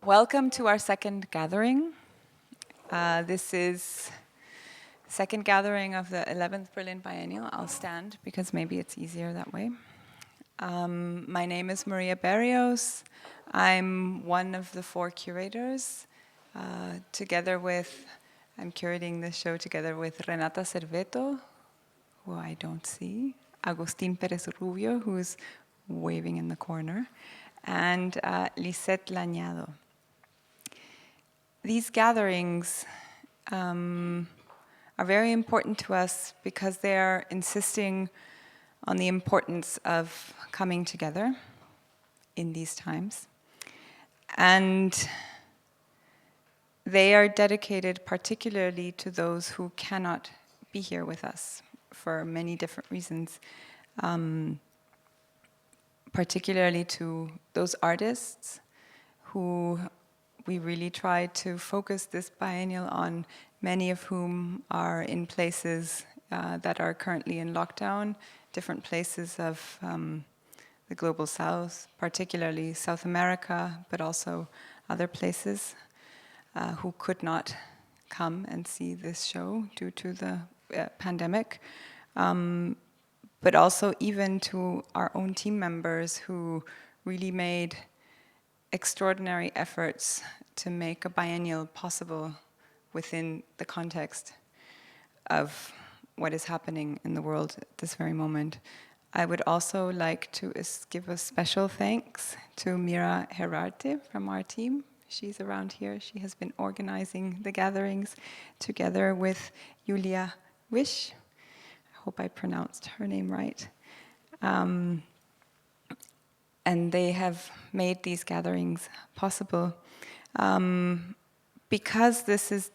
Welcome to our second gathering. This is second gathering of the 11th Berlin Biennial. I'll stand because maybe it's easier that way. My name is María Berríos. I'm one of the 4 curators. I'm curating this show together with Renata Cerveto, who I don't see, Agustín Pérez Rubio, who's waving in the corner, and Lisette Lañado. These gatherings are very important to us because they are insisting on the importance of coming together in these times. And they are dedicated particularly to those who cannot be here with us for many different reasons, particularly to those artists who we really try to focus this biennial on, many of whom are in places that are currently in lockdown, different places of the global south, particularly South America, but also other places who could not come and see this show due to the pandemic. But also even to our own team members who really made extraordinary efforts to make a biennial possible within the context of what is happening in the world at this very moment. I would also like to give a special thanks to Mira Herarte from our team. She's around here. She has been organizing the gatherings together with Julia Wish. I hope I pronounced her name right. And they have made these gatherings possible. Because this is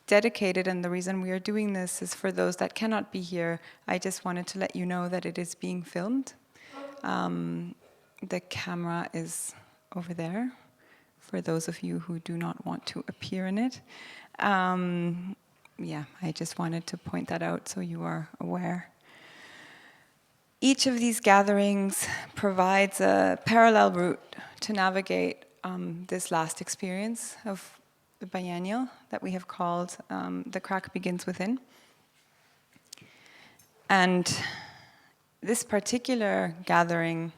dedicated, and the reason we are doing this is for those that cannot be here, I just wanted to let you know that it is being filmed. The camera is over there, for those of you who do not want to appear in it. Yeah, I just wanted to point that out so you are aware. Each of these gatherings provides a parallel route to navigate this last experience of the biennial that we have called The Crack Begins Within. And this particular gathering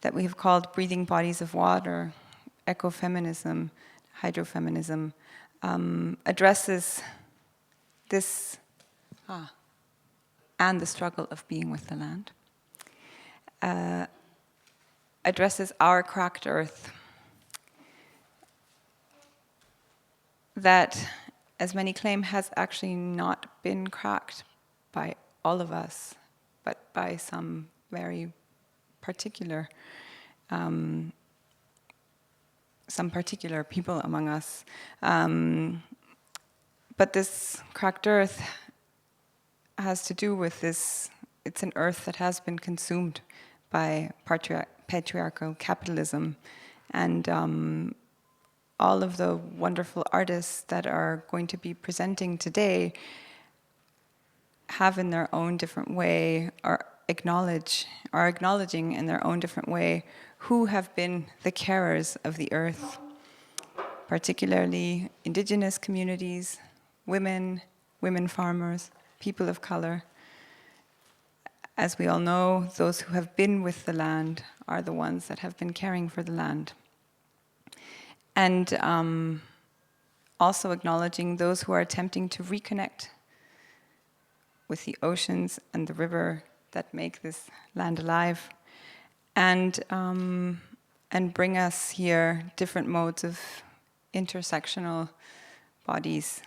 that we have called Breathing Bodies of Water, Ecofeminism, Hydrofeminism, addresses this and the struggle of being with the land. Addresses our cracked earth that, as many claim, has actually not been cracked by all of us, but by some very particular people among us. But this cracked earth has to do with this. It's an earth that has been consumed by patriarchal capitalism, and all of the wonderful artists that are going to be presenting today have in their own different way, are acknowledging in their own different way who have been the carers of the earth, particularly indigenous communities, women farmers, people of color. As we all know, those who have been with the land are the ones that have been caring for the land. And also acknowledging those who are attempting to reconnect with the oceans and the river that make this land alive, and bring us here different modes of intersectional bodies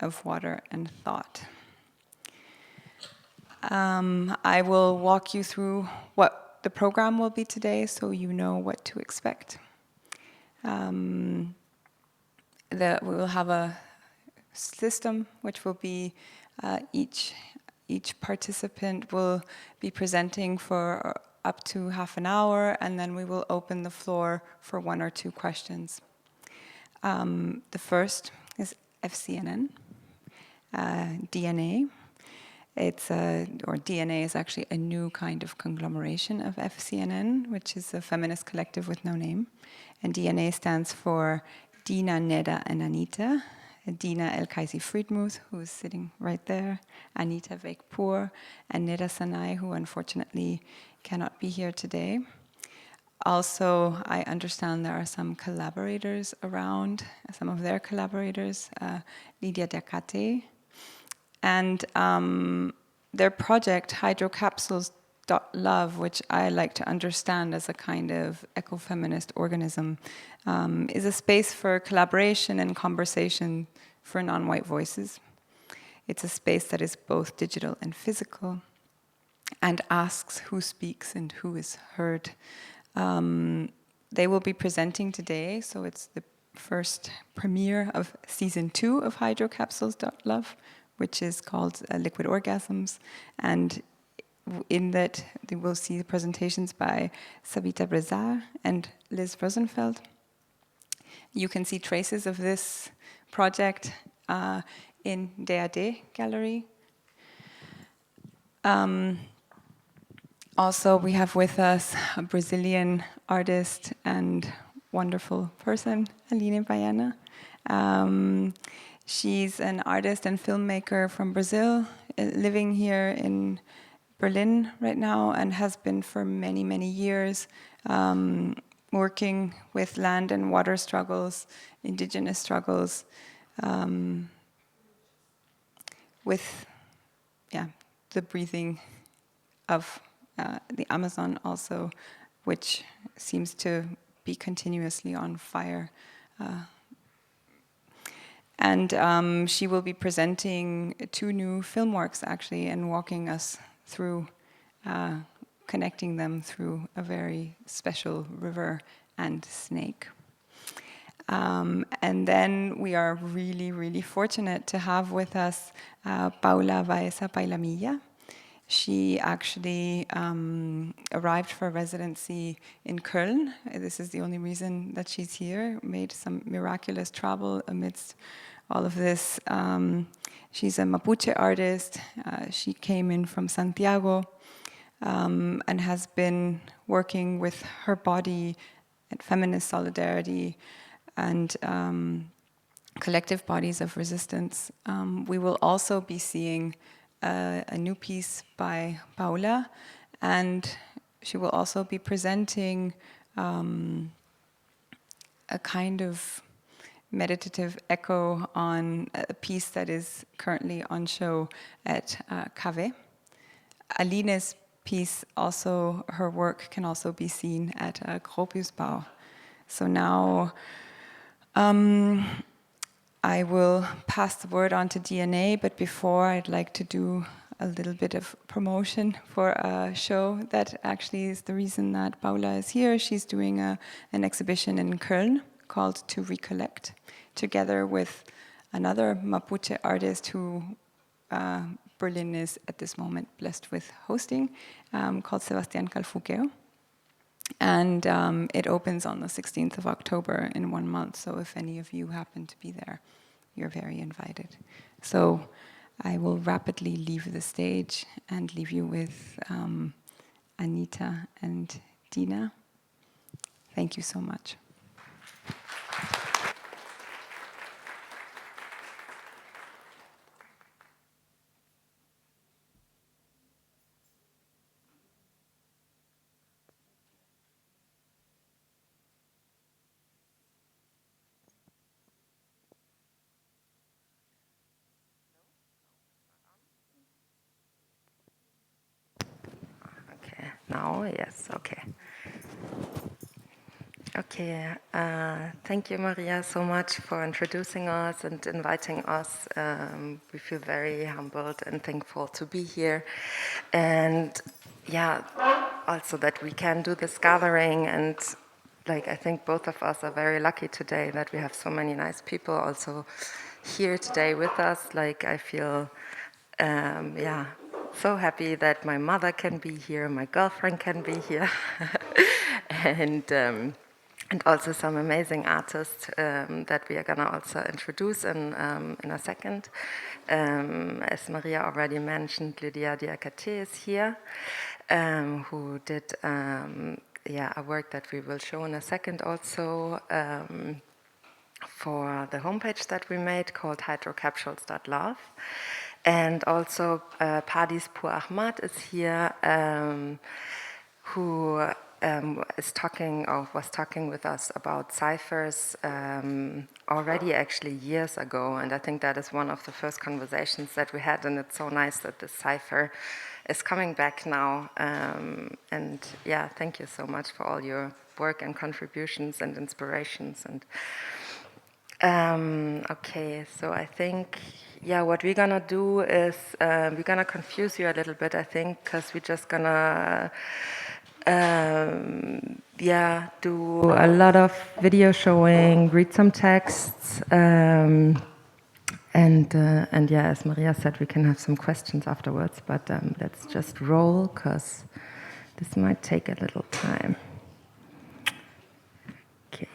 of water and thought. I will walk you through what the program will be today so you know what to expect. We will have a system which will be each participant will be presenting for up to half an hour, and then we will open the floor for 1 or 2 questions. The first is FCNN, DNA. or DNA is actually a new kind of conglomeration of FCNN, which is a feminist collective with no name. And DNA stands for Dina, Neda, and Anita. Dina Kaisy Friemuth, who is sitting right there, Anita Beikpour, and Neda Sanai, who unfortunately cannot be here today. Also, I understand there are some collaborators around, some of their collaborators, Lydia Diakate, and their project, hydrocapsules.love, which I like to understand as a kind of ecofeminist organism, is a space for collaboration and conversation for non-white voices. It's a space that is both digital and physical, and asks who speaks and who is heard. They will be presenting today, so it's the first premiere of season 2 of hydrocapsules.love, which is called Liquid Orgasms. And in that, they will see the presentations by Sabita Brezar and Liz Rosenfeld. You can see traces of this project in DAD Gallery. Also, we have with us a Brazilian artist and wonderful person, Aline Baiana. She's an artist and filmmaker from Brazil, living here in Berlin right now, and has been for many, many years working with land and water struggles, indigenous struggles, with the breathing of the Amazon also, which seems to be continuously on fire. And she will be presenting 2 new film works, actually, and walking us through, connecting them through a very special river and snake. And then we are really, really fortunate to have with us Paula Baeza Pailamilla. She actually arrived for residency in Köln. This is the only reason that she's here, made some miraculous travel amidst all of this. She's a Mapuche artist. She came in from Santiago and has been working with her body and feminist solidarity and collective bodies of resistance. We will also be seeing a new piece by Paula, and she will also be presenting a kind of meditative echo on a piece that is currently on show at Cave. Aline's piece, also, her work can also be seen at Gropiusbau. So now I will pass the word on to DNA, but before I'd like to do a little bit of promotion for a show that actually is the reason that Paula is here. She's doing an exhibition in Köln called To Recollect, together with another Mapuche artist who Berlin is at this moment blessed with hosting, called Sebastián Calfuqueo. And it opens on the 16th of October in 1 month, so if any of you happen to be there, you're very invited. So I will rapidly leave the stage and leave you with Anita and Dina. Thank you so much. Now, yes, okay. Okay, thank you, María, so much for introducing us and inviting us. We feel very humbled and thankful to be here. And yeah, also that we can do this gathering. And like, I think both of us are very lucky today that we have so many nice people also here today with us. Like, I feel, so happy that my mother can be here, my girlfriend can be here. And and also some amazing artists that we are gonna also introduce in a second. As Maria already mentioned, Lydia Diakate is here, who did a work that we will show in a second also for the homepage that we made called hydrocapsules.love. And also Beikpour Ahmad is here, who is talking or was talking with us about ciphers already actually years ago, and I think that is one of the first conversations that we had, and it's so nice that this cipher is coming back now. And yeah, thank you so much for all your work and contributions and inspirations. And okay, so I think, yeah, what we're gonna do is we're gonna confuse you a little bit, I think, because we're just gonna do a lot of video showing, read some texts, and yeah, as Maria said, we can have some questions afterwards, but let's just roll, because this might take a little time. Okay.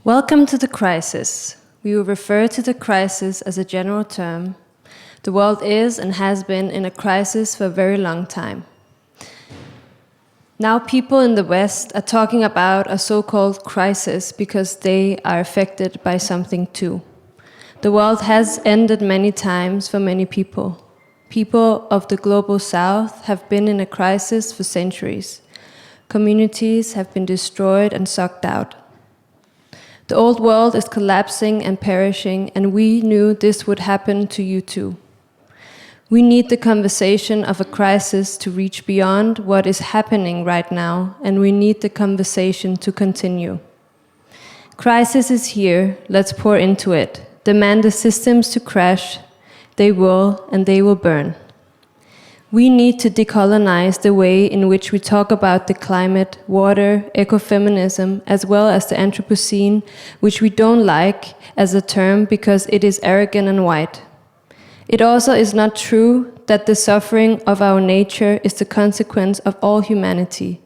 Welcome to the crisis. We will refer to the crisis as a general term. The world is and has been in a crisis for a very long time. Now people in the West are talking about a so-called crisis because they are affected by something too. The world has ended many times for many people. People of the global South have been in a crisis for centuries. Communities have been destroyed and sucked out. The old world is collapsing and perishing, and we knew this would happen to you too. We need the conversation of a crisis to reach beyond what is happening right now, and we need the conversation to continue. Crisis is here, let's pour into it. Demand the systems to crash, they will, and they will burn. We need to decolonize the way in which we talk about the climate, water, ecofeminism, as well as the Anthropocene, which we don't like as a term because it is arrogant and white. It also is not true that the suffering of our nature is the consequence of all humanity.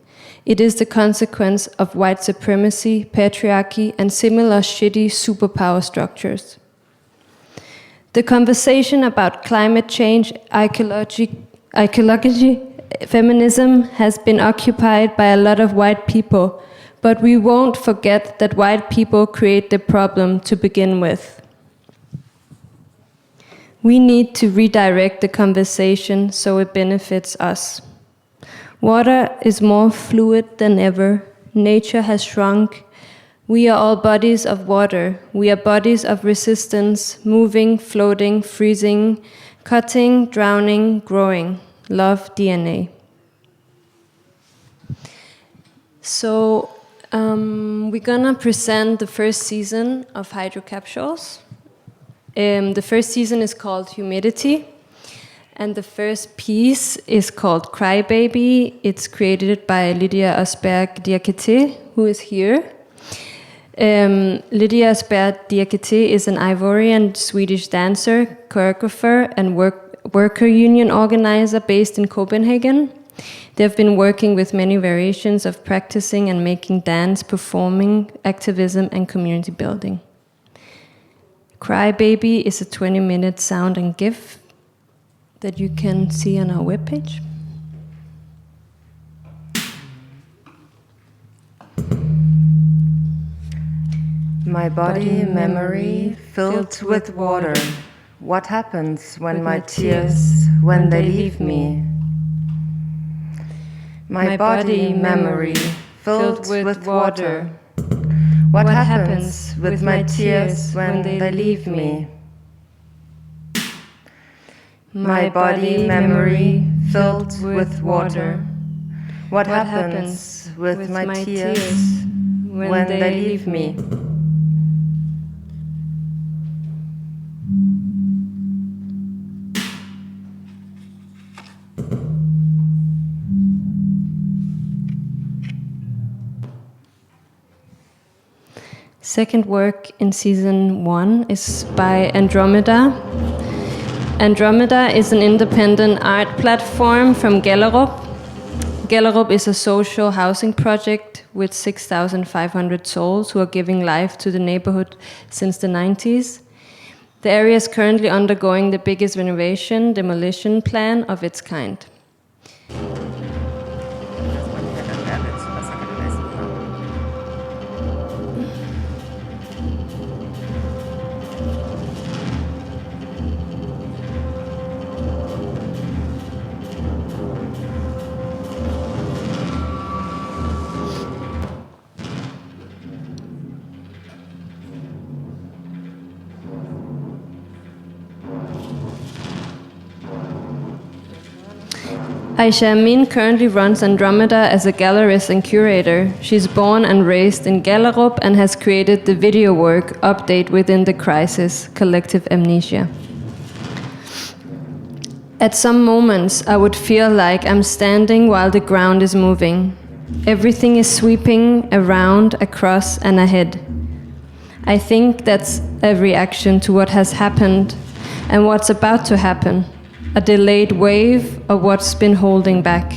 It is the consequence of white supremacy, patriarchy, and similar shitty superpower structures. The conversation about climate change, ecology, feminism has been occupied by a lot of white people, but we won't forget that white people create the problem to begin with. We need to redirect the conversation so it benefits us. Water is more fluid than ever. Nature has shrunk. We are all bodies of water. We are bodies of resistance, moving, floating, freezing, cutting, drowning, growing. Love DNA. So we're gonna present the first season of Hydrocapsules. The first season is called Humidity, and the first piece is called Crybaby. It's created by Lydia Asperg-Diakité, who is here. Lydia Asperg-Diakité is an Ivorian Swedish dancer, choreographer, and worker union organizer based in Copenhagen. They've been working with many variations of practicing and making dance, performing, activism, and community building. Crybaby is a 20-minute sound and GIF that you can see on our webpage. My body memory filled with water. What happens when my tears, when they leave me? My body memory filled with water. What happens with my tears when they leave me? My body memory filled with water. What happens with my tears when they leave me? Second work in season 1 is by Andromeda. Andromeda is an independent art platform from Gellerup. Gellerup is a social housing project with 6,500 souls who are giving life to the neighborhood since the 90s. The area is currently undergoing the biggest renovation demolition plan of its kind. Aisha Amin currently runs Andromeda as a gallerist and curator. She's born and raised in Gellerup and has created the video work Update Within the Crisis, Collective Amnesia. At some moments, I would feel like I'm standing while the ground is moving. Everything is sweeping around, across, and ahead. I think that's a reaction to what has happened and what's about to happen. A delayed wave of what's been holding back.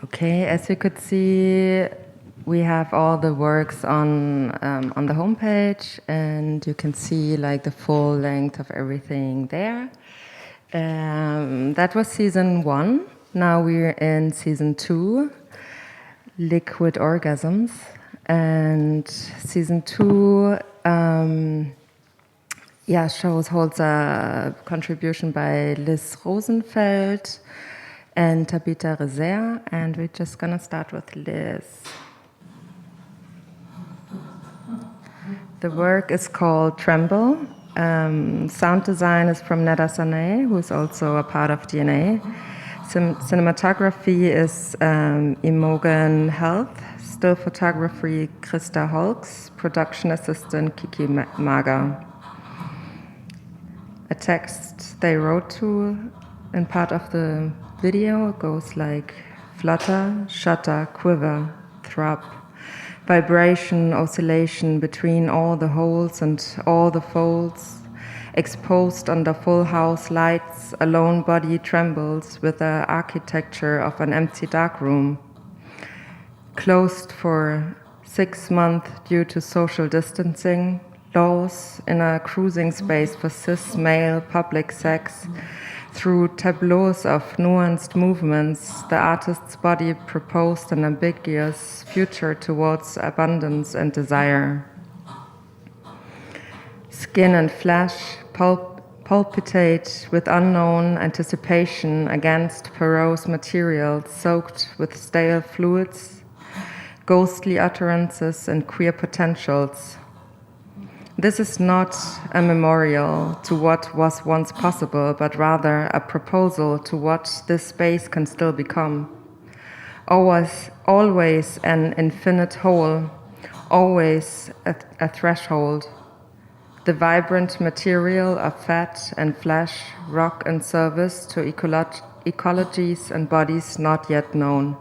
Okay, as you could see, we have all the works on the homepage, and you can see like the full length of everything there. That was season 1. Now we're in season 2, Liquid Orgasms, and season 2 holds a contribution by Liz Rosenfeld and Tabitha Rezer, and we're just gonna start with Liz. The work is called Tremble. Sound design is from Neda Sanai, who is also a part of DNA. Cinematography is Imogen Health. Still photography, Krista Holks. Production assistant, Kiki Maga. A text they wrote to, and part of the video goes like flutter, shudder, quiver, throb, vibration, oscillation between all the holes and all the folds, exposed under full house lights, a lone body trembles with the architecture of an empty dark room. Closed for 6 months due to social distancing, laws in a cruising space for cis male public sex. Through tableaus of nuanced movements, the artist's body proposed an ambiguous future towards abundance and desire. Skin and flesh palpitate with unknown anticipation against porous materials soaked with stale fluids, ghostly utterances and queer potentials. This is not a memorial to what was once possible, but rather a proposal to what this space can still become. Always an infinite whole, always a threshold. The vibrant material of fat and flesh, rock and service to ecologies and bodies not yet known.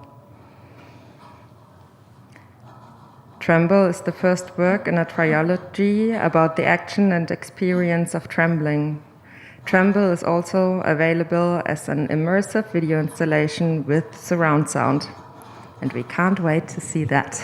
Tremble is the first work in a trilogy about the action and experience of trembling. Tremble is also available as an immersive video installation with surround sound. And we can't wait to see that.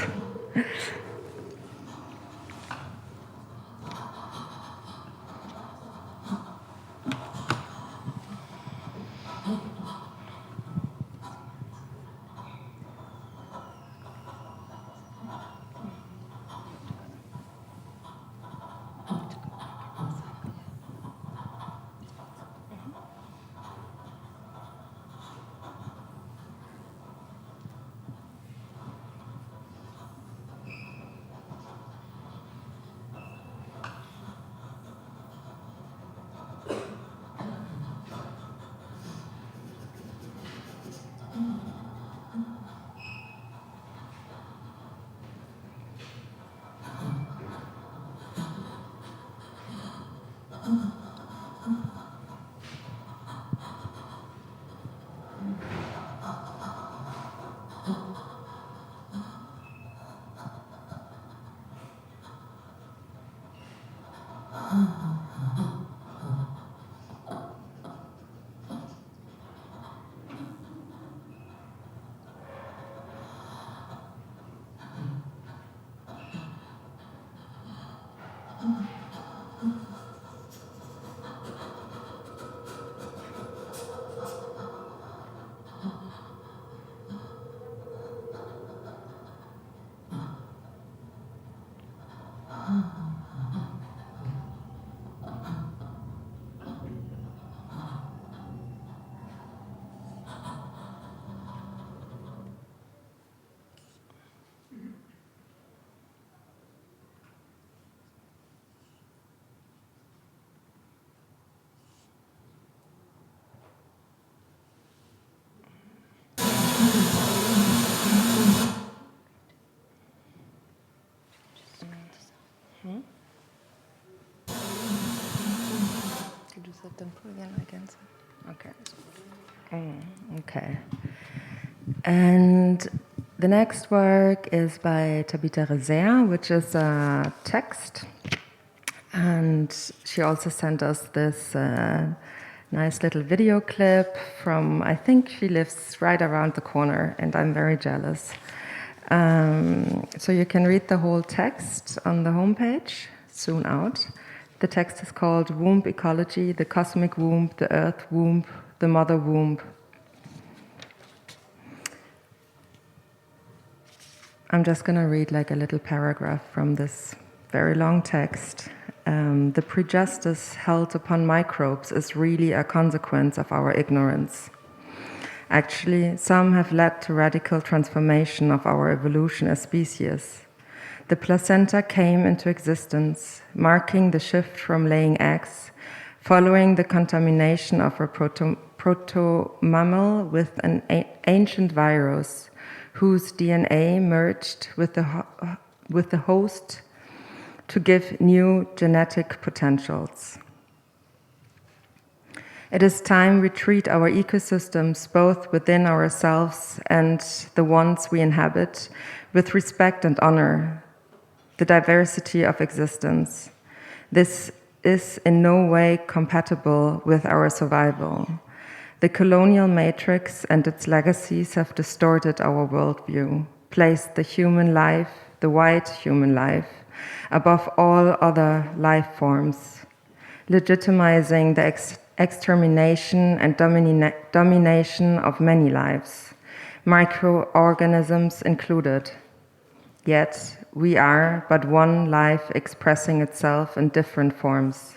Did you set them again against it? Okay. Okay. And the next work is by Tabitha Rezer, which is a text. And she also sent us this nice little video clip from, I think she lives right around the corner, and I'm very jealous. So you can read the whole text on the homepage, soon out. The text is called Womb Ecology, the Cosmic Womb, the Earth Womb, the Mother Womb. I'm just going to read like a little paragraph from this very long text. The prejudice held upon microbes is really a consequence of our ignorance. Actually, some have led to radical transformation of our evolution as species. The placenta came into existence, marking the shift from laying eggs, following the contamination of a proto-mammal with an ancient virus, whose DNA merged with the host to give new genetic potentials. It is time we treat our ecosystems, both within ourselves and the ones we inhabit, with respect and honor, the diversity of existence. This is in no way compatible with our survival. The colonial matrix and its legacies have distorted our worldview, placed the human life, the white human life, above all other life forms, legitimizing the extermination and domination of many lives, microorganisms included. Yet, we are but one life expressing itself in different forms.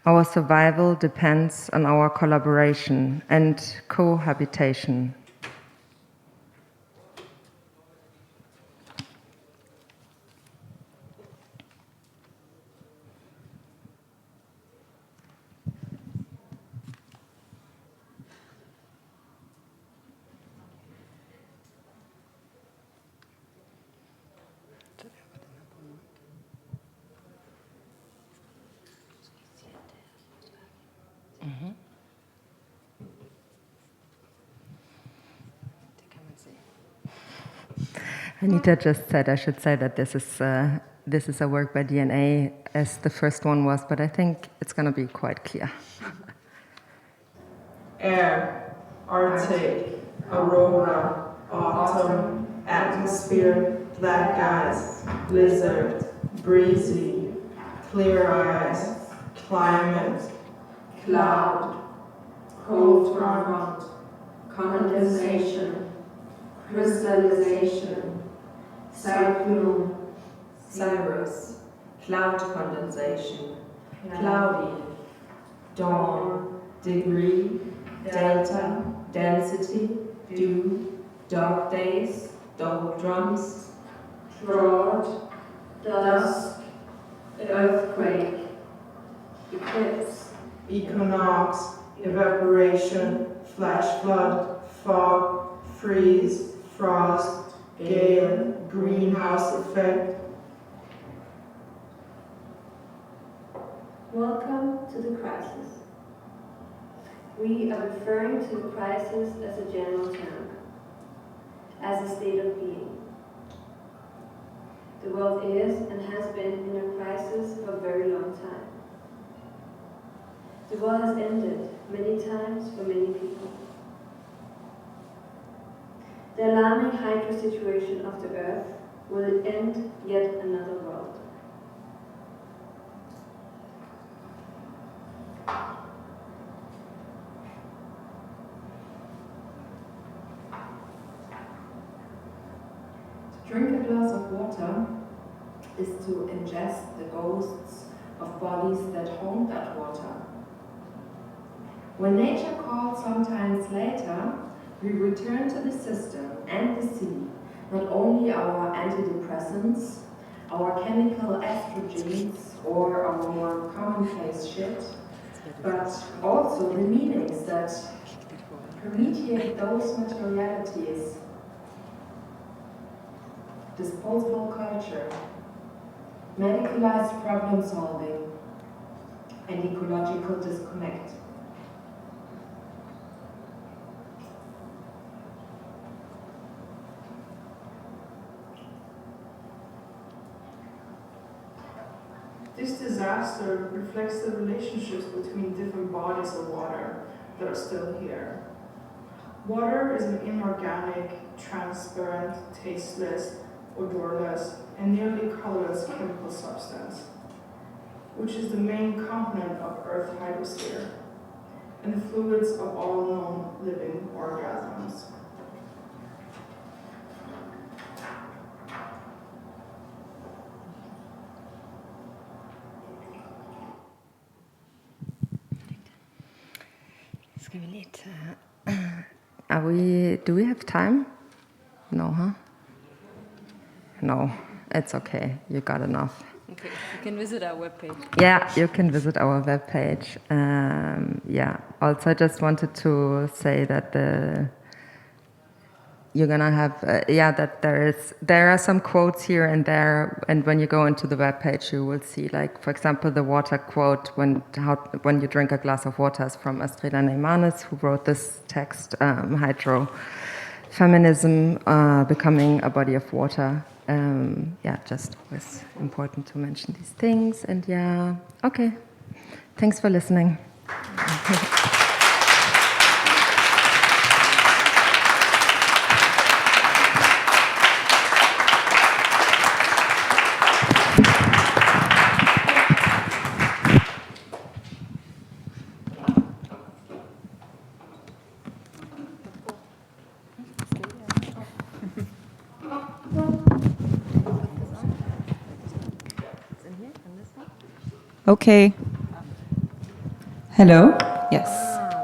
Our survival depends on our collaboration and cohabitation. Anita just said I should say that this is a work by DNA, as the first one was, but I think it's going to be quite clear. Air, Arctic, Aurora, Autumn, Atmosphere, Black Ice, Blizzard, Breezy, Clear Ice, Climate, Cloud, Cold Front, Condensation, Crystallization, Cyclone, Cirrus, Cloud Condensation, Cloudy, Dawn, Degree, Delta, Density, Dew, Dark Days, Doldrums, Drought, Dusk, Earthquake, Eclipse, Equinox, Evaporation, Flash Flood, Fog, Freeze, Frost, Gale, Greenhouse Effect. Welcome to the crisis. We are referring to the crisis as a general term, as a state of being. The world is and has been in a crisis for a very long time. The world has ended many times for many people. The alarming hydro situation of the Earth will end yet another world. To drink a glass of water is to ingest the ghosts of bodies that haunt that water. When nature calls sometimes later, we return to the system and the sea, not only our antidepressants, our chemical estrogens, or our more commonplace shit, but also the meanings that permeate those materialities. Disposable culture, medicalized problem solving, and ecological disconnect. This disaster reflects the relationships between different bodies of water that are still here. Water is an inorganic, transparent, tasteless, odorless, and nearly colorless chemical substance, which is the main component of Earth's hydrosphere and the fluids of all known living organisms. Do we have time? No, huh? No, it's okay. You got enough. Okay, you can visit our webpage. Yeah, you can visit our webpage. Also I just wanted to say that you're gonna have, that there are some quotes here and there, and when you go into the webpage, you will see, like, for example, the water quote, when you drink a glass of water, is from Astrid Neymanes, who wrote this text, Hydrofeminism, Becoming a Body of Water. Just was important to mention these things, and okay. Thanks for listening. Okay. Hello? Yes.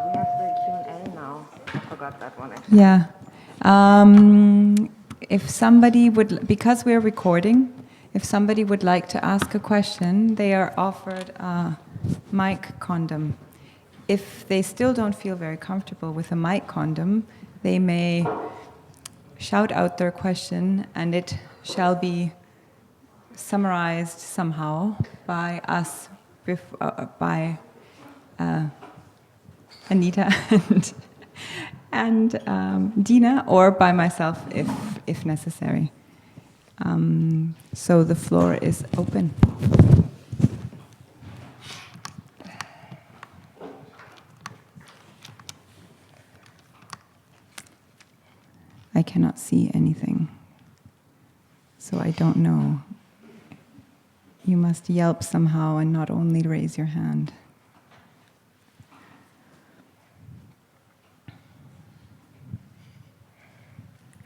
We have the Q&A now. I forgot that one, actually. Yeah. If somebody would, because we're recording, if somebody would like to ask a question, they are offered a mic condom. If they still don't feel very comfortable with a mic condom, they may shout out their question, and it shall be summarized somehow by us, by Anita and Dina, or by myself if necessary. So the floor is open. I cannot see anything, so I don't know. You must yelp somehow and not only raise your hand.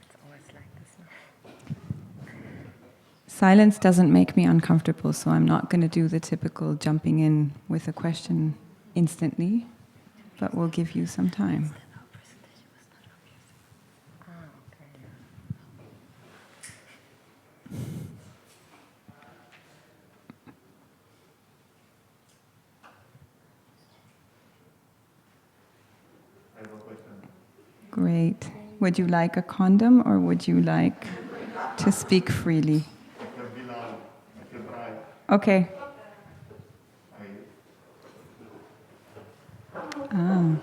It's always like this now. Silence doesn't make me uncomfortable, so I'm not going to do the typical jumping in with a question instantly, but we'll give you some time. Great. Would you like a condom, or would you like to speak freely? Okay. Ah.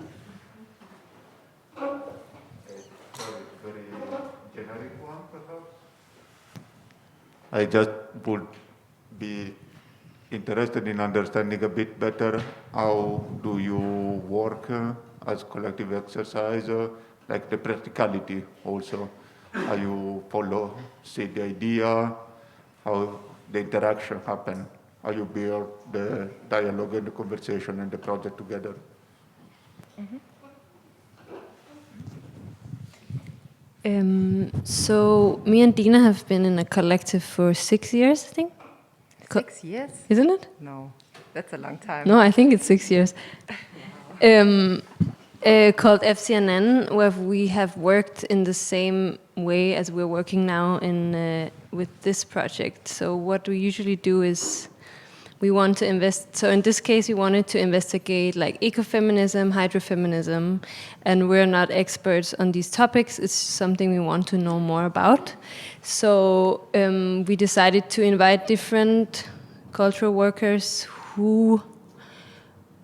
Very generic one, perhaps. I just would be interested in understanding a bit better how do you work as collective exercise, like the practicality also, how you see the idea, how the interaction happen, how you build the dialogue and the conversation and the project together. So me and Dina have been in a collective for 6 years, I think. 6 years? Isn't it? No, that's a long time. No, I think it's 6 years. Called FCNN, where we have worked in the same way as we're working now with this project. So what we usually do is we want to so in this case we wanted to investigate like ecofeminism, hydrofeminism, and we're not experts on these topics. It's something we want to know more about. So we decided to invite different cultural workers who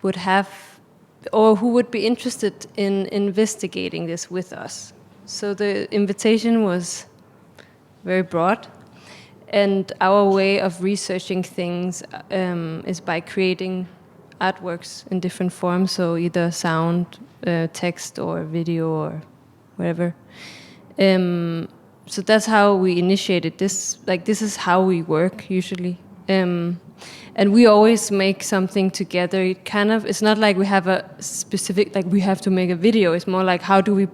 would have, or who would be interested in investigating this with us. So the invitation was very broad. And our way of researching things is by creating artworks in different forms, so either sound, text, or video, or whatever. So that's how we initiated this. Like, this is how we work usually. And we always make something together. It's not like we have a specific, like we have to make a video. It's more like how do we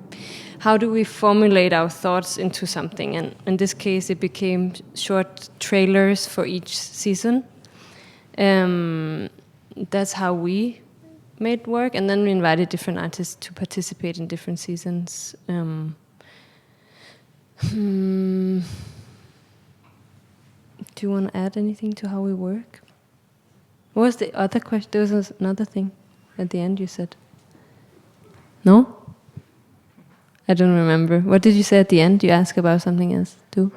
formulate our thoughts into something? And in this case, it became short trailers for each season. That's how we made work. And then we invited different artists to participate in different seasons. Do you want to add anything to how we work? What was the other question? There was another thing at the end you said. No? I don't remember. What did you say at the end? You asked about something else too?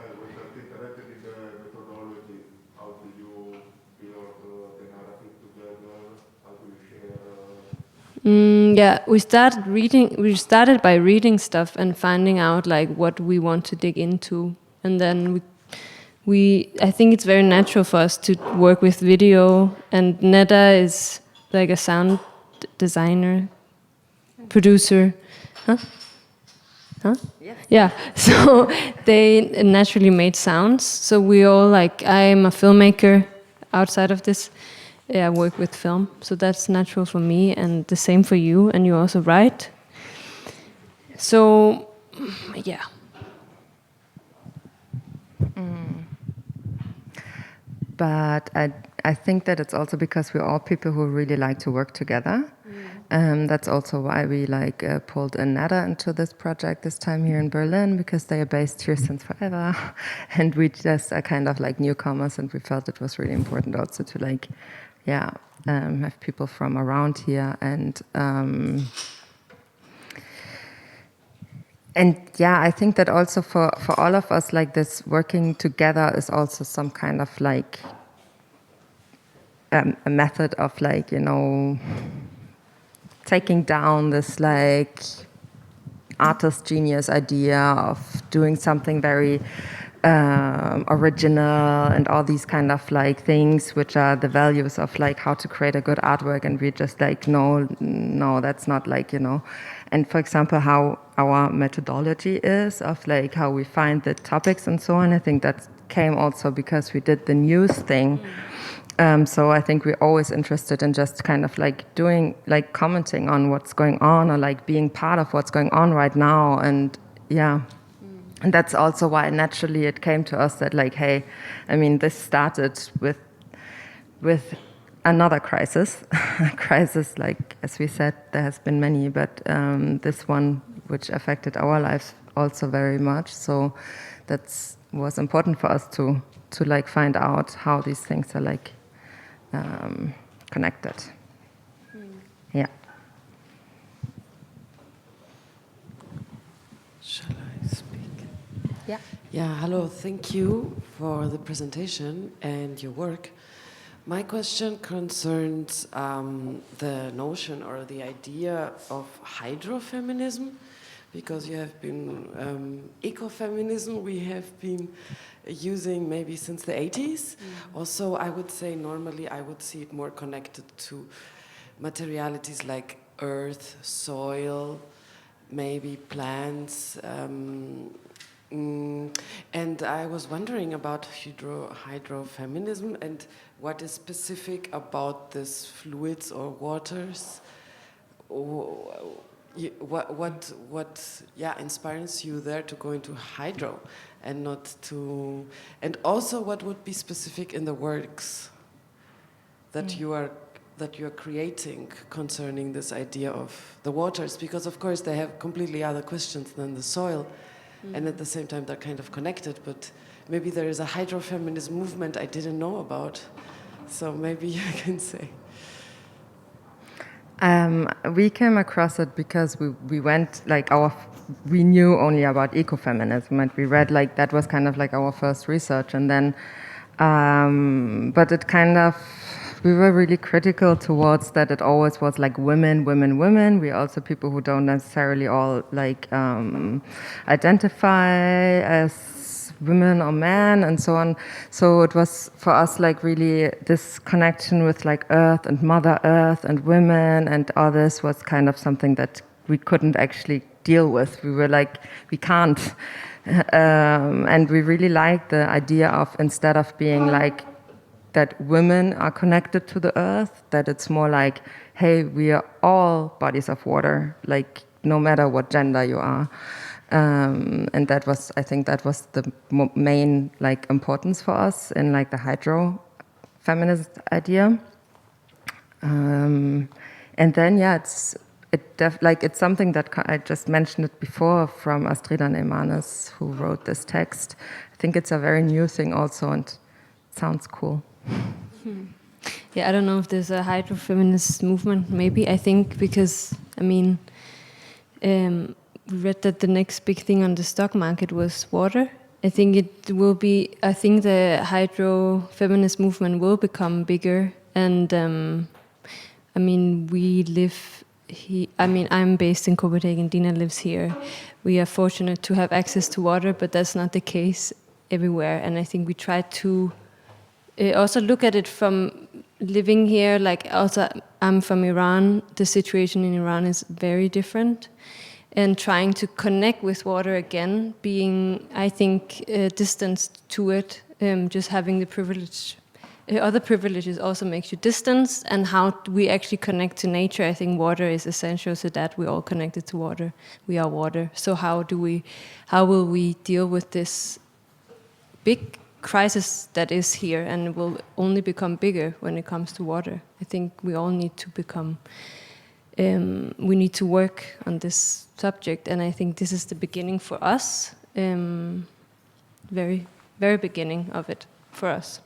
Yeah, we started by reading stuff and finding out like what we want to dig into, and then I think it's very natural for us to work with video, and Neda is like a sound designer, producer. Huh? Yes. Yeah, so they naturally made sounds. So we all like, I'm a filmmaker outside of this. I work with film, so that's natural for me, and the same for you, and you also write. So, yeah. But I think that it's also because we're all people who really like to work together. That's also why we pulled in Neda into this project this time here in Berlin, because they are based here since forever, and we just are kind of like newcomers, and we felt it was really important also to have people from around here, and I think that also for all of us, like this working together is also some kind of like a method of like, taking down this like artist genius idea of doing something very original and all these kind of like things which are the values of like how to create a good artwork, and we just like no, that's not like, and for example how our methodology is of like how we find the topics and so on. I think that came also because we did the news thing. So I think we're always interested in just kind of like doing, like commenting on what's going on, or like being part of what's going on right now. And yeah, and that's also why naturally it came to us that like, hey, I mean, this started with another crisis, like, as we said, there has been many, but this one which affected our lives also very much. So that was important for us to like find out how these things are like connected. Yeah. Shall I speak? Yeah. Yeah, hello, thank you for the presentation and your work. My question concerns the notion or the idea of hydrofeminism, because you have been, ecofeminism we have been using maybe since the 80s. Also, I would say normally I would see it more connected to materialities like earth, soil, maybe plants. And I was wondering about hydrofeminism and what is specific about these fluids or waters. What inspires you there to go into hydro and not to, and also what would be specific in the works that you are creating concerning this idea of the waters, because of course they have completely other questions than the soil, and at the same time they're kind of connected, but maybe there is a hydrofeminist movement I didn't know about, so maybe you can say. We came across it because we went we knew only about ecofeminism, and we read like that was kind of like our first research, and then but it kind of, we were really critical towards that. It always was like women. We also people who don't necessarily all like identify as women or men and so on. So it was for us like really this connection with like Earth and Mother Earth and women and all this was kind of something that we couldn't actually deal with. We were like, we can't. And we really like the idea of, instead of being like that women are connected to the earth, that it's more like, hey, we are all bodies of water, like no matter what gender you are. And that was, I think that was the main like importance for us in like the hydro-feminist idea. And then, yeah, it's something that I just mentioned it before from Astrida Neymanes, who wrote this text. I think it's a very new thing also, and it sounds cool. Yeah, I don't know if there's a hydrofeminist movement, maybe. I think because, I mean, we read that the next big thing on the stock market was water. I think it will be, I think the hydrofeminist movement will become bigger. And I mean, we live I mean, I'm based in Copenhagen, Dina lives here. We are fortunate to have access to water, but that's not the case everywhere. And I think we try to also look at it from living here, like also I'm from Iran, the situation in Iran is very different. And trying to connect with water again, being, I think, distanced to it, just having the privilege. Other privileges also makes you distanced, and how we actually connect to nature. I think water is essential to that. We're all connected to water. We are water. So how will we deal with this big crisis that is here, and it will only become bigger when it comes to water? I think we all need to become. We need to work on this subject, and I think this is the beginning for us. Very, very beginning of it for us.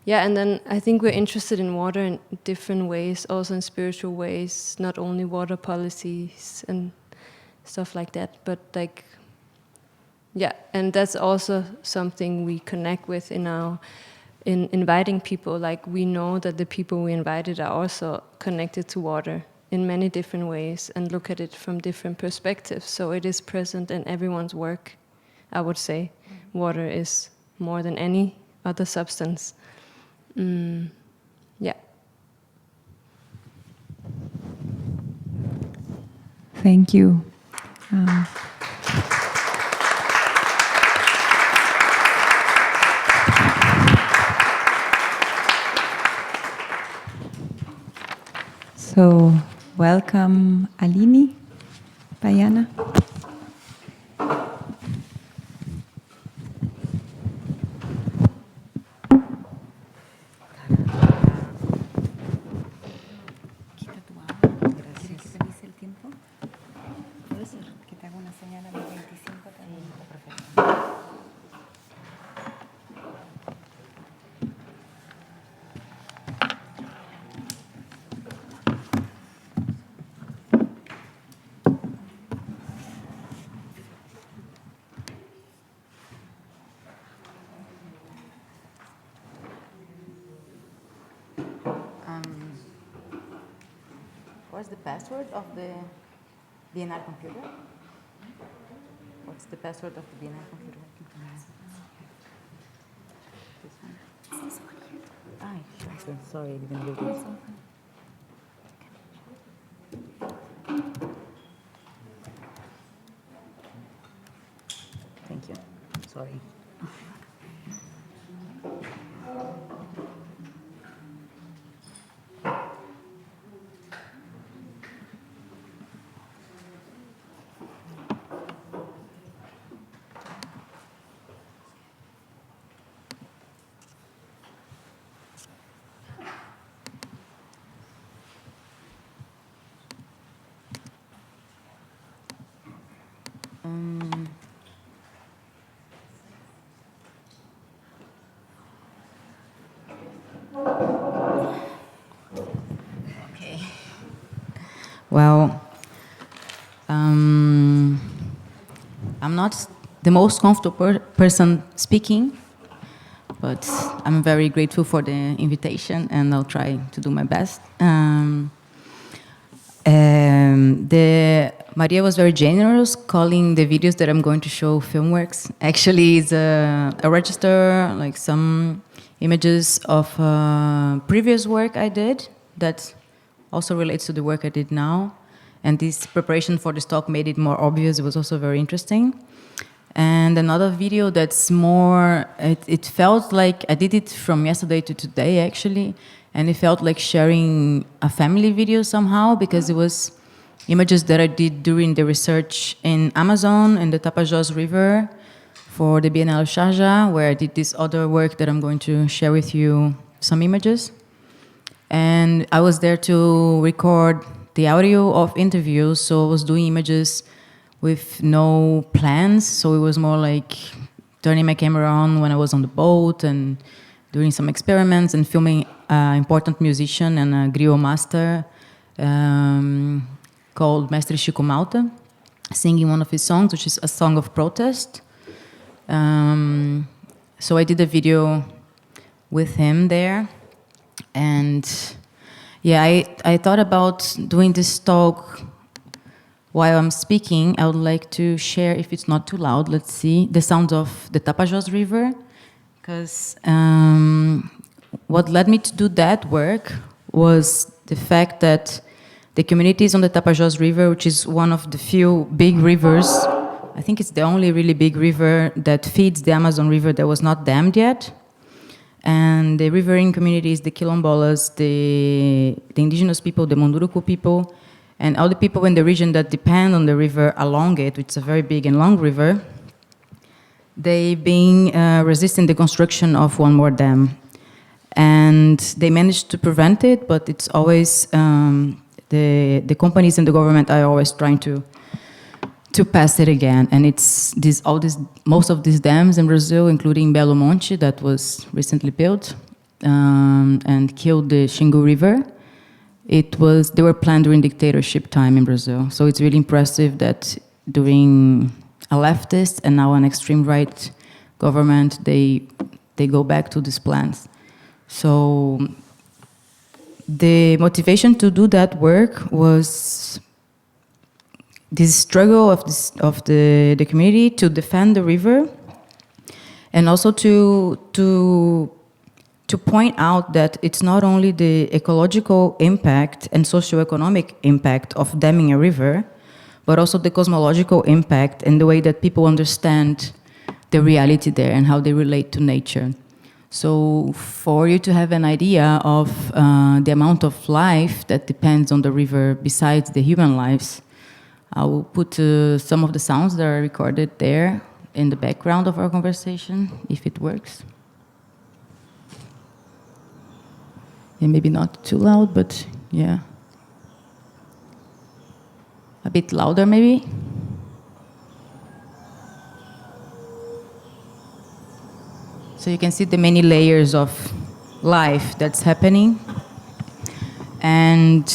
Yeah, and then I think we're interested in water in different ways, also in spiritual ways, not only water policies and stuff like that, but like, yeah, and that's also something we connect with in inviting people. Like, we know that the people we invited are also connected to water in many different ways and look at it from different perspectives. So it is present in everyone's work, I would say. Water is more than any other substance. Yeah. Thank you. So, welcome Aline, Baiana. What's the password of the BNR computer? What's the password of the BNR computer? This one. Ah, sure. Sorry, I didn't read it. Thank you. Sorry. Okay. Well, I'm not the most comfortable person speaking, but I'm very grateful for the invitation, and I'll try to do my best. María was very generous, calling the videos that I'm going to show film works. Actually, it's a register, like some images of previous work I did that also relates to the work I did now. And this preparation for this talk made it more obvious. It was also very interesting. And another video that's more, it felt like I did it from yesterday to today, actually. And it felt like sharing a family video somehow, because it was images that I did during the research in Amazon, in the Tapajós River, for the Bienal Sharjah, where I did this other work that I'm going to share with you some images. And I was there to record the audio of interviews, so I was doing images with no plans, so it was more like turning my camera on when I was on the boat and doing some experiments and filming an important musician and a griot master called Mestre Chico Malta, singing one of his songs, which is a song of protest. So I did a video with him there. And yeah, I thought about doing this talk while I'm speaking. I would like to share, if it's not too loud, let's see, the sounds of the Tapajós River. Because what led me to do that work was the fact that the communities on the Tapajós River, which is one of the few big rivers, I think it's the only really big river that feeds the Amazon River that was not dammed yet. And the riverine communities, the Quilombolas, the indigenous people, the Munduruku people, and all the people in the region that depend on the river along it, which is a very big and long river, they've been resisting the construction of one more dam. And they managed to prevent it, but it's always, the companies and the government are always trying to pass it again. And it's most of these dams in Brazil, including Belo Monte, that was recently built and killed the Xingu River. They were planned during dictatorship time in Brazil. So it's really impressive that during a leftist and now an extreme right government, they go back to these plans. So the motivation to do that work was this struggle of the community to defend the river, and also to point out that it's not only the ecological impact and socioeconomic impact of damming a river, but also the cosmological impact and the way that people understand the reality there and how they relate to nature. So for you to have an idea of the amount of life that depends on the river besides the human lives, I will put some of the sounds that are recorded there in the background of our conversation, if it works. Yeah, maybe not too loud, but yeah. A bit louder, maybe. So you can see the many layers of life that's happening. And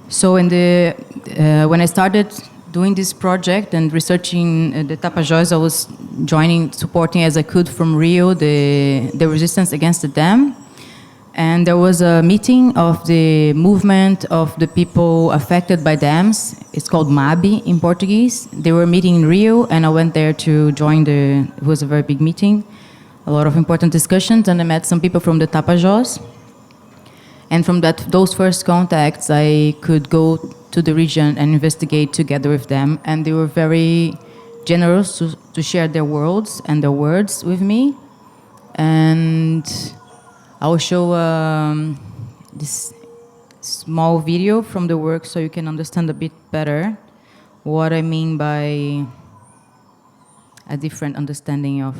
so when I started doing this project and researching the Tapajós, I was supporting as I could from Rio the resistance against the dam. And there was a meeting of the movement of the people affected by dams. It's called MABI in Portuguese. They were meeting in Rio, and I went there to join it was a very big meeting, a lot of important discussions, and I met some people from the Tapajós. And from those first contacts, I could go to the region and investigate together with them. And they were very generous to share their worlds and their words with me. And I will show this small video from the work so you can understand a bit better what I mean by a different understanding of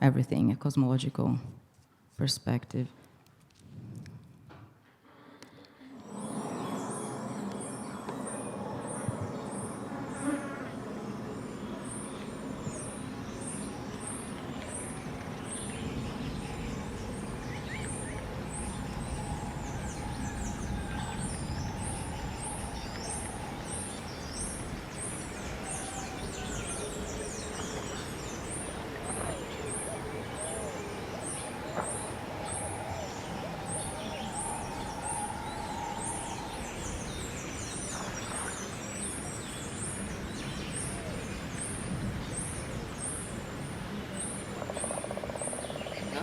everything, a cosmological perspective.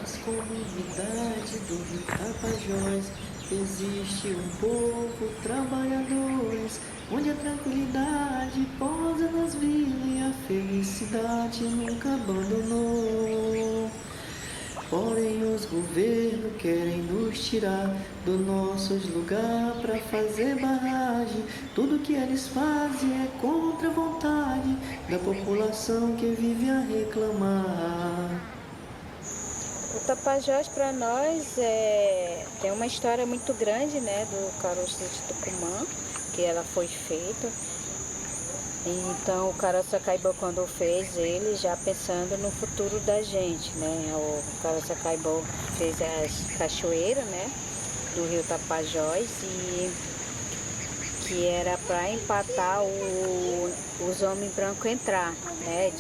nas comunidades do Rio Tapajós existe um povo trabalhadores, onde a tranquilidade pousa nas vilas e a felicidade nunca abandonou. Porém os governos querem nos tirar dos nossos lugares para fazer barragem. Tudo que eles fazem é contra a vontade da população que vive a reclamar. O Tapajós para nós tem uma história muito grande, né, do caroço de Tucumã, que ela foi feita. Então o Caroçacaibó, quando fez ele, já pensando no futuro da gente, né? O Caroçacaibó fez as cachoeiras, né, do rio Tapajós, e que era para empatar os homens brancos entrar, né,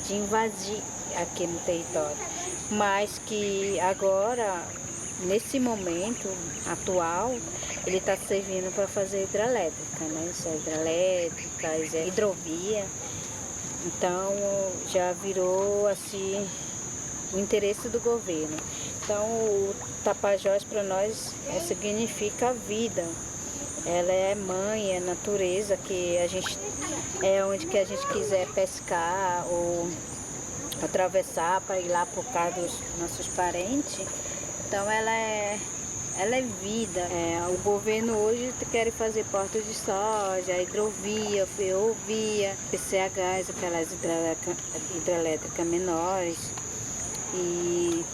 de invadir aqui no território. Mas que agora, nesse momento atual, ele está servindo para fazer hidrelétrica, né? Isso é hidrelétricas, é hidrovia. Então já virou assim o interesse do governo. Então o Tapajós para nós significa vida. Ela é mãe, é natureza, que a gente é onde que a gente quiser pescar ou atravessar para ir lá por casa dos nossos parentes. Então ela é vida. O governo hoje quer fazer portos de soja, hidrovia, ferrovia, PCHs, aquelas hidrelétricas menores e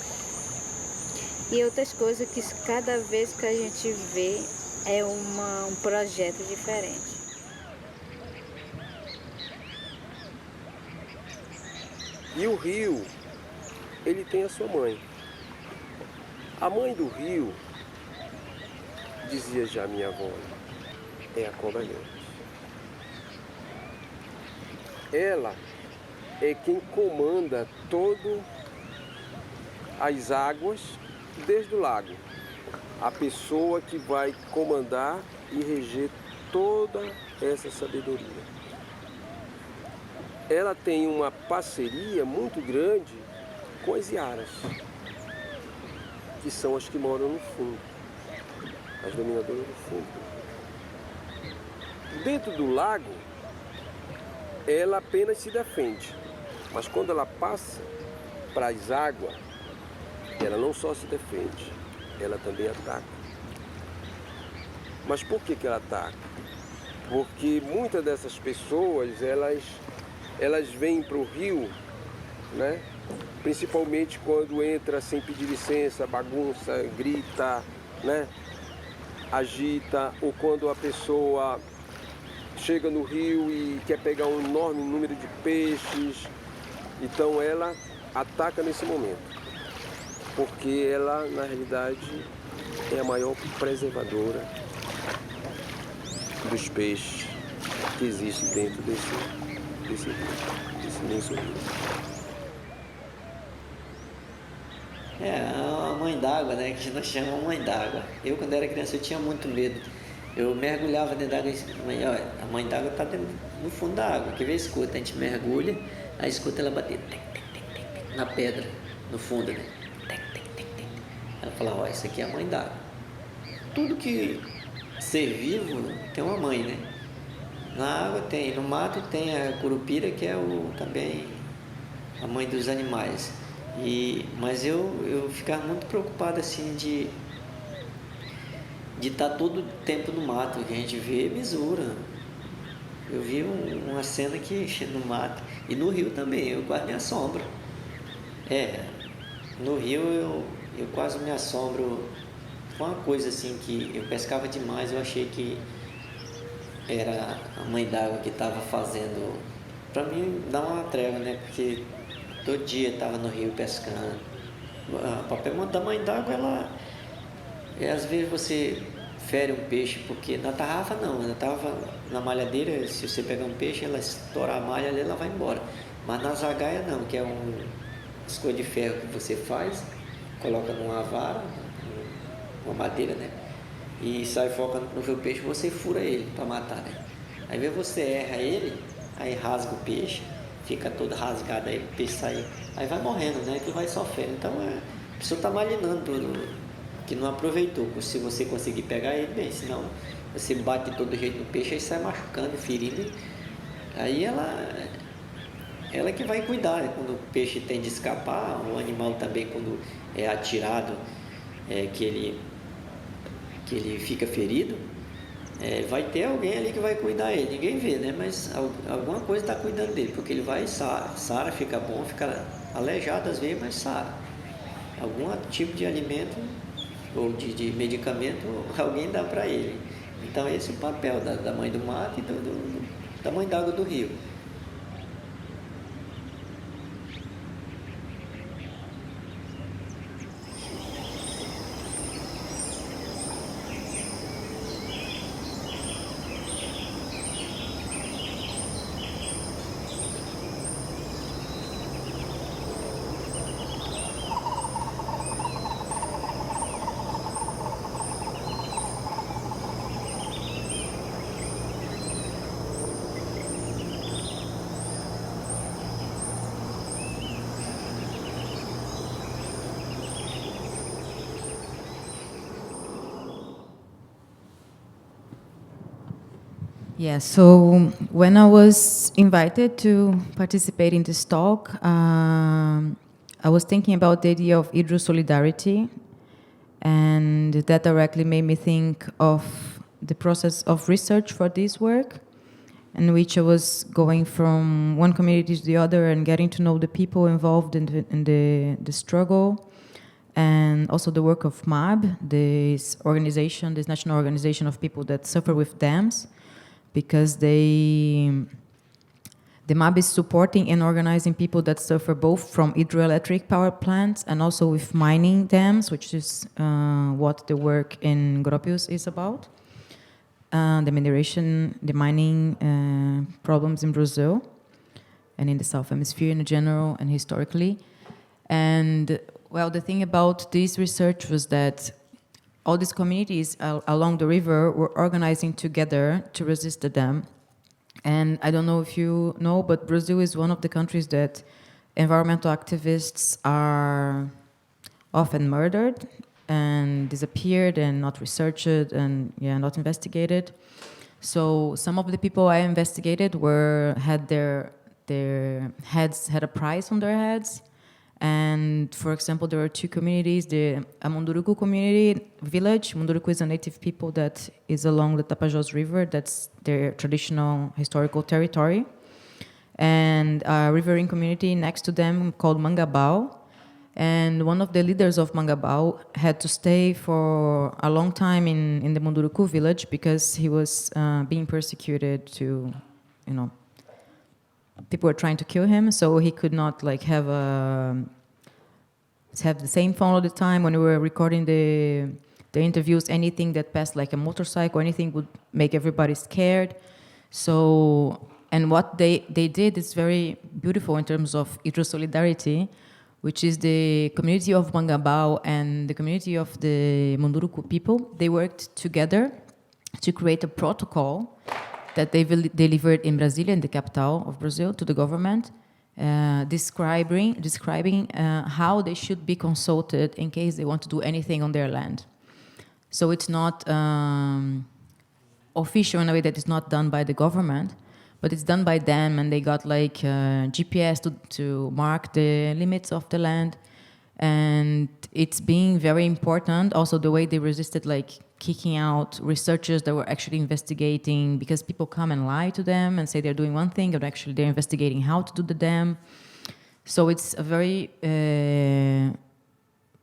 outras coisas que cada vez que a gente vê é um projeto diferente. E o rio, ele tem a sua mãe. A mãe do rio, dizia já minha avó, é a cobra grande. Ela é quem comanda todas as águas desde o lago. A pessoa que vai comandar e reger toda essa sabedoria. Ela tem uma parceria muito grande com as iaras, que são as que moram no fundo, as dominadoras do fundo. Dentro do lago, ela apenas se defende, mas quando ela passa para as águas, ela não só se defende, ela também ataca. Mas por que ela ataca? Porque muitas dessas pessoas, elas vêm para o rio, né? Principalmente quando entra sem pedir licença, bagunça, grita, né? Agita, ou quando a pessoa chega no rio e quer pegar um enorme número de peixes. Então ela ataca nesse momento, porque ela, na realidade, é a maior preservadora dos peixes que existe dentro desse imenso rio. É a mãe d'água, né? Que nós chamamos mãe d'água. Eu, quando era criança, eu tinha muito medo. Eu mergulhava dentro d'água e a mãe d'água está no fundo da água. Que vê, escuta, a gente mergulha, aí escuta ela bater na pedra, no fundo, né? Ela fala, ó, isso aqui é a mãe d'água. Tudo que ser vivo tem uma mãe, né? Na água tem, no mato tem a curupira, que é também a mãe dos animais. Mas eu ficava muito preocupado assim de estar todo o tempo no mato, que a gente vê misura. Eu vi uma cena que no mato, e no rio também, eu quase me assombro. No rio eu quase me assombro. Foi uma coisa assim que eu pescava demais, eu achei que era a mãe d'água que estava fazendo, para mim dar uma trégua, né? Porque todo dia estava no rio pescando. A papel da mãe d'água, ela às vezes você fere um peixe, porque na tarrafa não, ela estava na malhadeira, se você pegar um peixe, ela estourar a malha ali, ela vai embora. Mas na zagaia não, que é escolha de ferro que você faz, coloca numa vara, uma madeira, né? E sai focando no seu peixe, você fura ele para matar, né? Aí você erra ele, aí rasga o peixe, fica todo rasgado, aí o peixe sai, aí vai morrendo, né? Que vai sofrendo. Então pessoa está malinando que não aproveitou. Se você conseguir pegar ele, bem, senão você bate de todo jeito no peixe, aí sai machucando, ferindo. Aí ela que vai cuidar, né? Quando o peixe tem de escapar, o animal também, quando é atirado, que ele fica ferido, vai ter alguém ali que vai cuidar dele. Ninguém vê, né? Mas alguma coisa está cuidando dele, porque ele vai e sara, fica bom, fica aleijado às vezes, mas sara. Algum tipo de alimento ou de medicamento alguém dá para ele. Então esse é o papel da mãe do mato e da mãe d'água do rio. Yeah, so when I was invited to participate in this talk, I was thinking about the idea of hydro-solidarity, and that directly made me think of the process of research for this work, in which I was going from one community to the other and getting to know the people involved in the struggle, and also the work of MAB, this national organization of people that suffer with dams, because the MAB is supporting and organizing people that suffer both from hydroelectric power plants and also with mining dams, which is what the work in Berríos is about. The mining problems in Brazil and in the South Hemisphere in general and historically. And well, the thing about this research was that all these communities along the river were organizing together to resist the dam. And I don't know if you know, but Brazil is one of the countries that environmental activists are often murdered and disappeared and not researched and not investigated. So some of the people I investigated had their heads had a price on their heads. And for example, there are two communities, the Munduruku community village. Munduruku is a native people that is along the Tapajós River. That's their traditional historical territory. And a riverine community next to them called Mangabao. And one of the leaders of Mangabao had to stay for a long time in the Munduruku village because he was being persecuted people were trying to kill him, so he could not have the same phone all the time. When we were recording the interviews, anything that passed like a motorcycle or anything would make everybody scared. So, and what they did is very beautiful in terms of hydro-solidarity, which is the community of Mangabao and the community of the Munduruku people. They worked together to create a protocol that they delivered in Brasilia, in the capital of Brazil, to the government, describing how they should be consulted in case they want to do anything on their land. So it's not official in a way that it's not done by the government, but it's done by them, and they got GPS to mark the limits of the land. And it's being very important, also the way they resisted kicking out researchers that were actually investigating, because people come and lie to them and say they're doing one thing, but actually they're investigating how to do the dam. So it's a very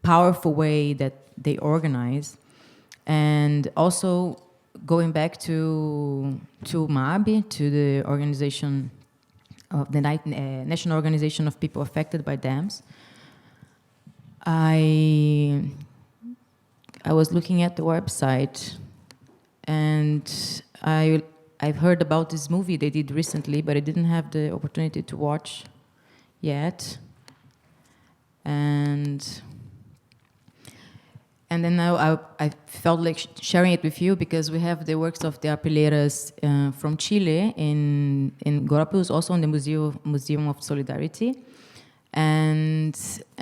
powerful way that they organize. And also going back to MABI, to the organization of the National Organization of People Affected by Dams, I was looking at the website, and I've heard about this movie they did recently, but I didn't have the opportunity to watch yet. And then now I felt like sharing it with you because we have the works of the Arpileiras from Chile in Guarapus, also in the Museum of Solidarity. And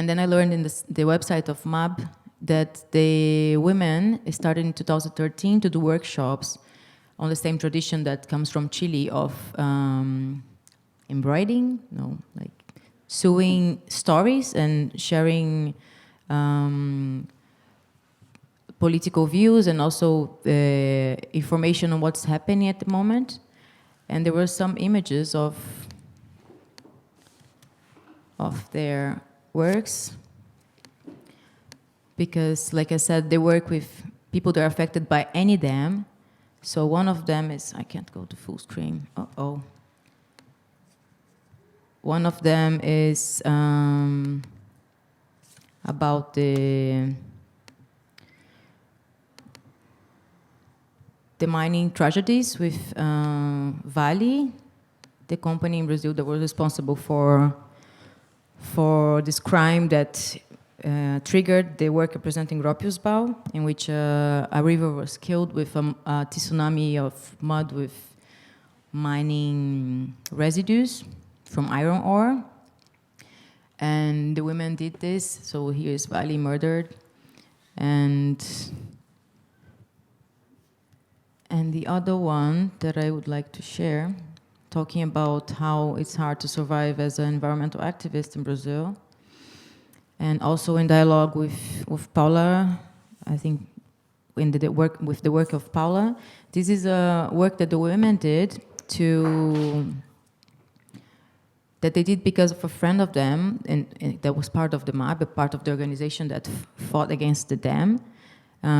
And then I learned in the website of MAB that the women started in 2013 to do workshops on the same tradition that comes from Chile of embroidering, sewing stories and sharing political views and also information on what's happening at the moment. And there were some images of their works, because, like I said, they work with people that are affected by any dam. So one of them is, I can't go to full screen, One of them is about the mining tragedies with Vale, the company in Brazil that was responsible for this crime that triggered the work representing Gropiusbau, in which a river was killed with a tsunami of mud with mining residues from iron ore. And the women did this, so here is Vale murdered. And the other one that I would like to share, talking about how it's hard to survive as an environmental activist in Brazil, and also in dialogue with Paula, I think with the work of Paula. This is a work that the women did that they did because of a friend of them, and that was part of the MAB, a part of the organization that fought against the dam.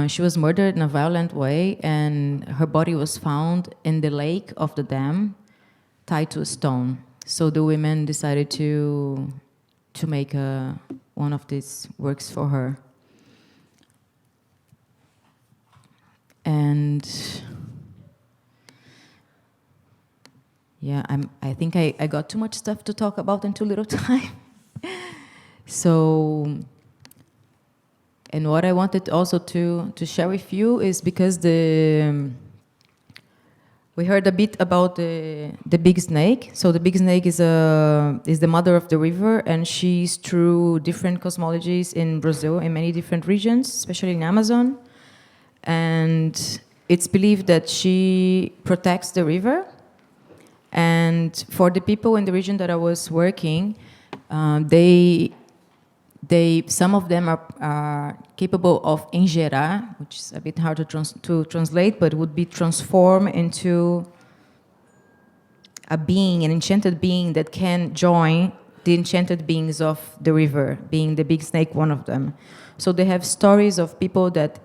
She was murdered in a violent way, and her body was found in the lake of the dam, tied to a stone. So the women decided to make one of these works for her. And yeah, I think I got too much stuff to talk about in too little time. So, and what I wanted also to share with you is because we heard a bit about the big snake. So the big snake is the mother of the river, and she's through different cosmologies in Brazil, in many different regions, especially in Amazon. And it's believed that she protects the river. And for the people in the region that I was working, some of them are capable of engerar, which is a bit hard to translate, but would be transformed into a being, an enchanted being that can join the enchanted beings of the river, being the big snake one of them. So they have stories of people that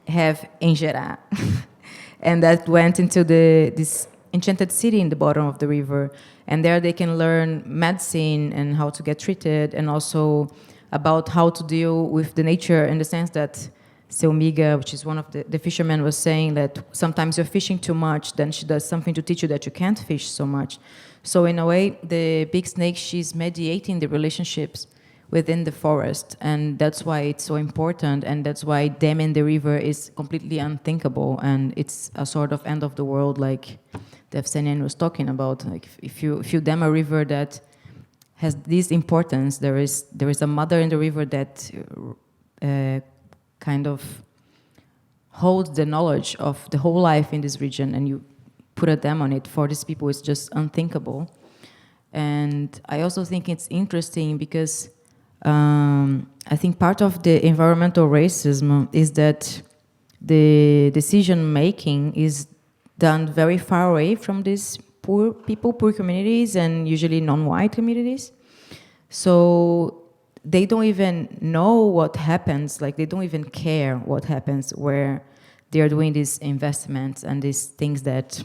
have engerar and that went into this enchanted city in the bottom of the river, and there they can learn medicine and how to get treated, and also about how to deal with the nature, in the sense that Seu Miga, which is one of the fishermen, was saying that sometimes you're fishing too much, then she does something to teach you that you can't fish so much. So in a way, the big snake, she's mediating the relationships within the forest, and that's why it's so important, and that's why damming the river is completely unthinkable, and it's a sort of end of the world, like the FCNN was talking about. Like if you dam a river that has this importance, there is a mother in the river that kind of holds the knowledge of the whole life in this region, and you put a dam on it. For these people, it's just unthinkable. And I also think it's interesting because I think part of the environmental racism is that the decision making is done very far away from these poor people, poor communities, and usually non-white communities. So they don't even know what happens, like they don't even care what happens where they are doing these investments and these things that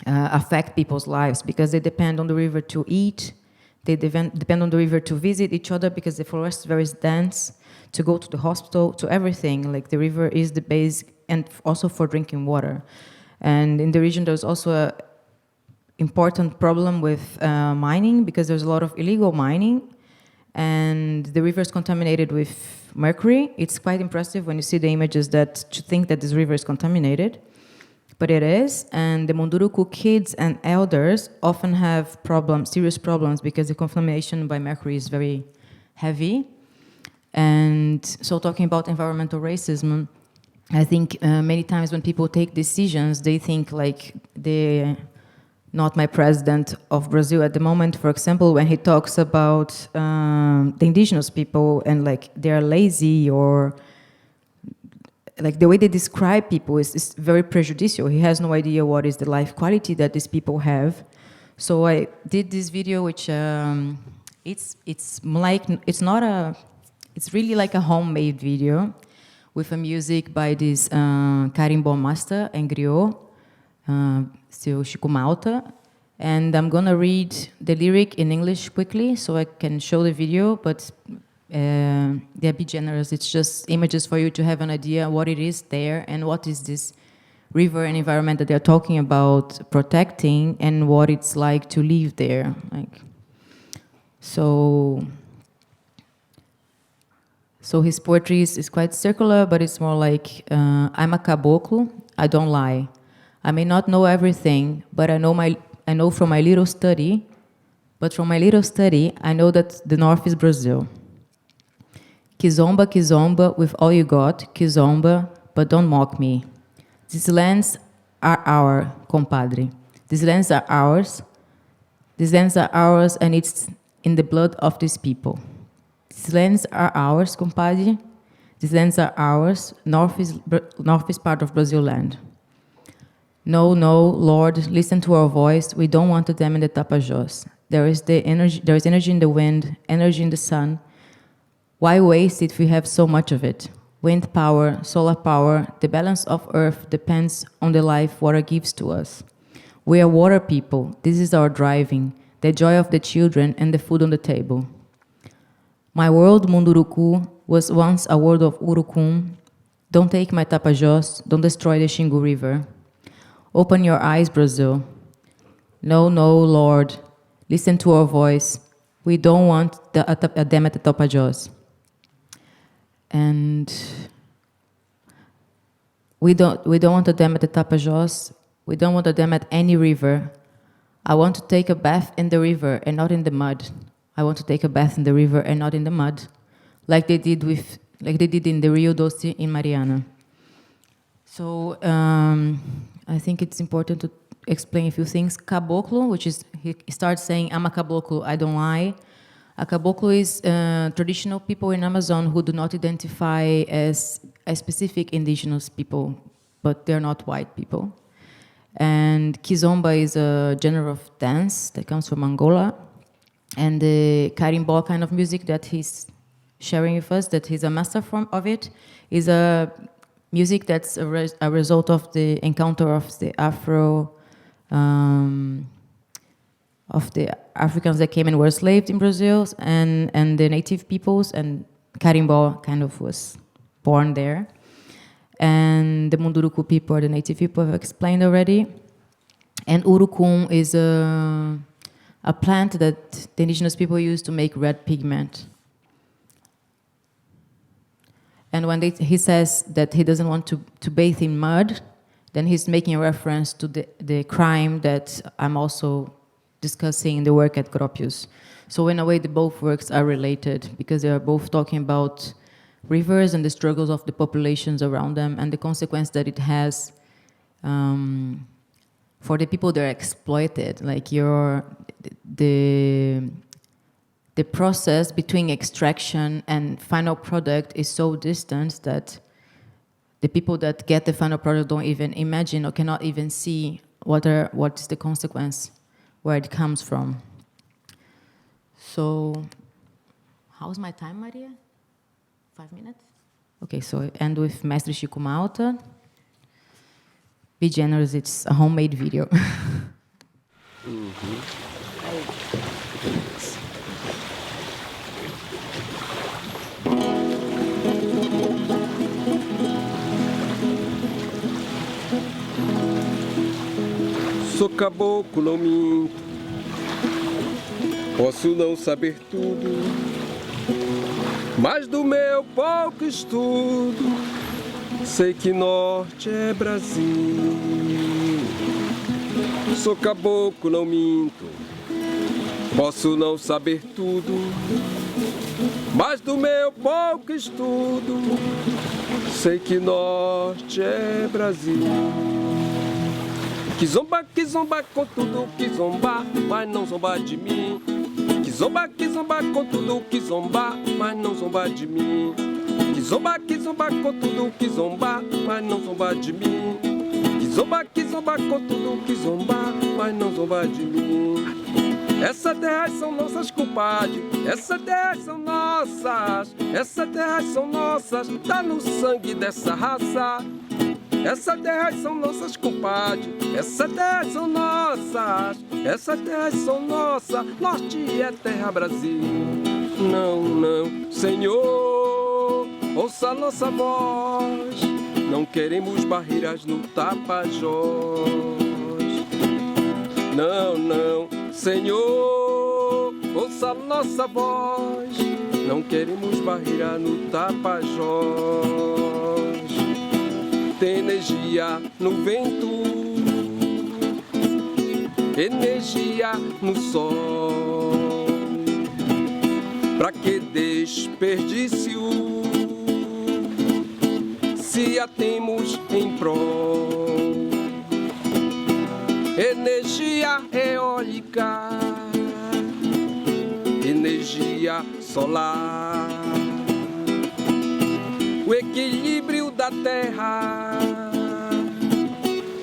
affect people's lives, because they depend on the river to eat, they depend on the river to visit each other because the forest is very dense, to go to the hospital, to everything. Like the river is the base, and also for drinking water. And in the region, there's also an important problem with mining, because there's a lot of illegal mining, and the river is contaminated with mercury. It's quite impressive when you see the images to think that this river is contaminated, but it is. And the Munduruku kids and elders often have serious problems, because the contamination by mercury is very heavy. And so talking about environmental racism, I think many times when people take decisions, they think like they're not my president of Brazil at the moment, for example, when he talks about the indigenous people and like they're lazy, or like the way they describe people is very prejudicial. He has no idea what is the life quality that these people have. So I did this video, which it's really like a homemade video with a music by this carimbó master and griot, seu Chico Malta. And I'm gonna read the lyric in English quickly so I can show the video, but they're be generous. It's just images for you to have an idea what it is there and what is this river and environment that they're talking about protecting and what it's like to live there. Like, so his poetry is quite circular, but it's more like, I'm a caboclo, I don't lie. I may not know everything, but I know from my little study, I know that the north is Brazil. Kizomba, kizomba, with all you got, kizomba, but don't mock me. These lands are our, compadre. These lands are ours. These lands are ours, and it's in the blood of these people. These lands are ours, compadre. These lands are ours. North is part of Brazil land. No, no, Lord, listen to our voice. We don't want them in the Tapajós. There is energy in the wind, energy in the sun. Why waste it if we have so much of it? Wind power, solar power, the balance of earth depends on the life water gives to us. We are water people. This is our driving, the joy of the children and the food on the table. My world, Munduruku, was once a world of Urucum. Don't take my Tapajós, don't destroy the Xingu River. Open your eyes, Brazil. No, no, Lord, listen to our voice. We don't want a dam at the Tapajós. And we don't want a dam at the Tapajós. We don't want a dam at any river. I want to take a bath in the river and not in the mud. I want to take a bath in the river and not in the mud, like they did in the Rio Doce in Mariana. So I think it's important to explain a few things. Caboclo, which is, he starts saying, I'm a caboclo, I don't lie. A caboclo is traditional people in Amazon who do not identify as a specific indigenous people, but they're not white people. And kizomba is a genre of dance that comes from Angola. And the carimbó kind of music that he's sharing with us, that he's a master of it, is a music that's a result of the encounter of the Africans that came and were enslaved in Brazil, and the native peoples, and carimbó kind of was born there. And the Munduruku people are the native people I've explained already. And urucum is a plant that the indigenous people use to make red pigment. And when he says that he doesn't want to bathe in mud, then he's making a reference to the crime that I'm also discussing in the work at Gropius. So in a way, the both works are related because they are both talking about rivers and the struggles of the populations around them and the consequence that it has for the people that are exploited. Like the process between extraction and final product is so distant that the people that get the final product don't even imagine or cannot even see what is the consequence, where it comes from. So, how's my time, Maria? 5 minutes? Okay, so I end with Mestre Chico Malta. Be generous, it's a homemade video. Sou caboclo, não minto. Posso não saber tudo, mas do meu pouco estudo sei que norte é Brasil. Sou caboclo, não minto. Posso não saber tudo, Mas do meu pouco estudo, sei que norte é Brasil. Que zomba com tudo que zomba, mas não zomba de mim. Que zomba com tudo que zomba, mas não zomba de mim. Que zomba com tudo que zomba, mas não zomba de mim. Que zomba com tudo que zomba, mas não zomba de mim. Essas terras são nossas, compadre. Essas terras são nossas. Essas terras são nossas. Tá no sangue dessa raça. Essas terras são nossas, compadre. Essas terras são nossas. Essas terras são nossas. Norte é terra Brasil. Não, não, Senhor, ouça nossa voz. Não queremos barreiras no Tapajós. Não, não, Senhor, ouça nossa voz. Não queremos barreira no Tapajós. Tem energia no vento, energia no sol. Pra que desperdício se a temos em prol? Energia eólica, energia solar. O equilíbrio da terra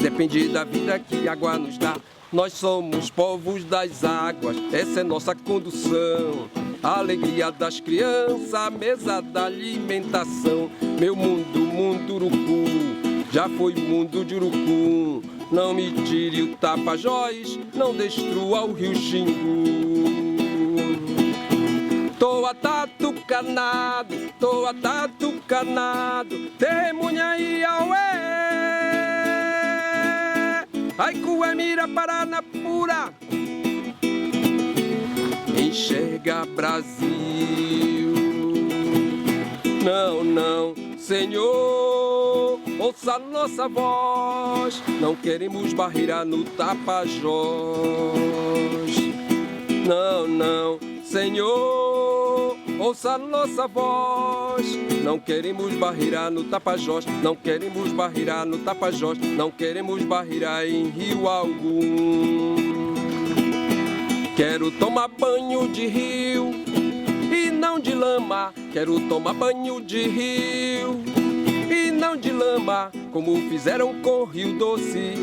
depende da vida que a água nos dá. Nós somos povos das águas, essa é nossa condução. A alegria das crianças, a mesa da alimentação. Meu mundo, mundo urucu, já foi mundo de urucu. Não me tire o Tapajós, não destrua o rio Xingu. Tô atatucanado, temunha e aué. Ai, Cuemira, Paraná pura. Enxerga Brasil. Não, não, Senhor, ouça nossa voz. Não queremos barreira no Tapajós. Não, não, Senhor, ouça nossa voz. Não queremos barreira no Tapajós. Não queremos barreira no Tapajós. Não queremos barreira em rio algum. Quero tomar banho de rio e não de lama. Quero tomar banho de rio e não de lama, como fizeram com Rio Doce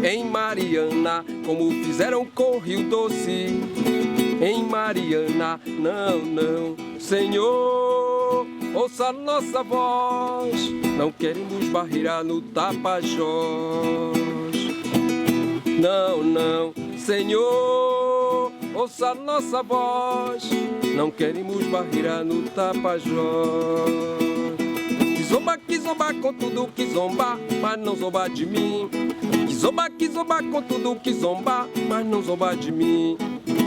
em Mariana, como fizeram com Rio Doce em Mariana. Não, não, Senhor, ouça nossa voz. Não queremos barreira no Tapajós. Não, não, Senhor, ouça nossa voz. Não queremos barreira no Tapajós. Que zomba com tudo que zomba, mas não zomba de mim. Que zomba com tudo que zomba, mas não zomba de mim.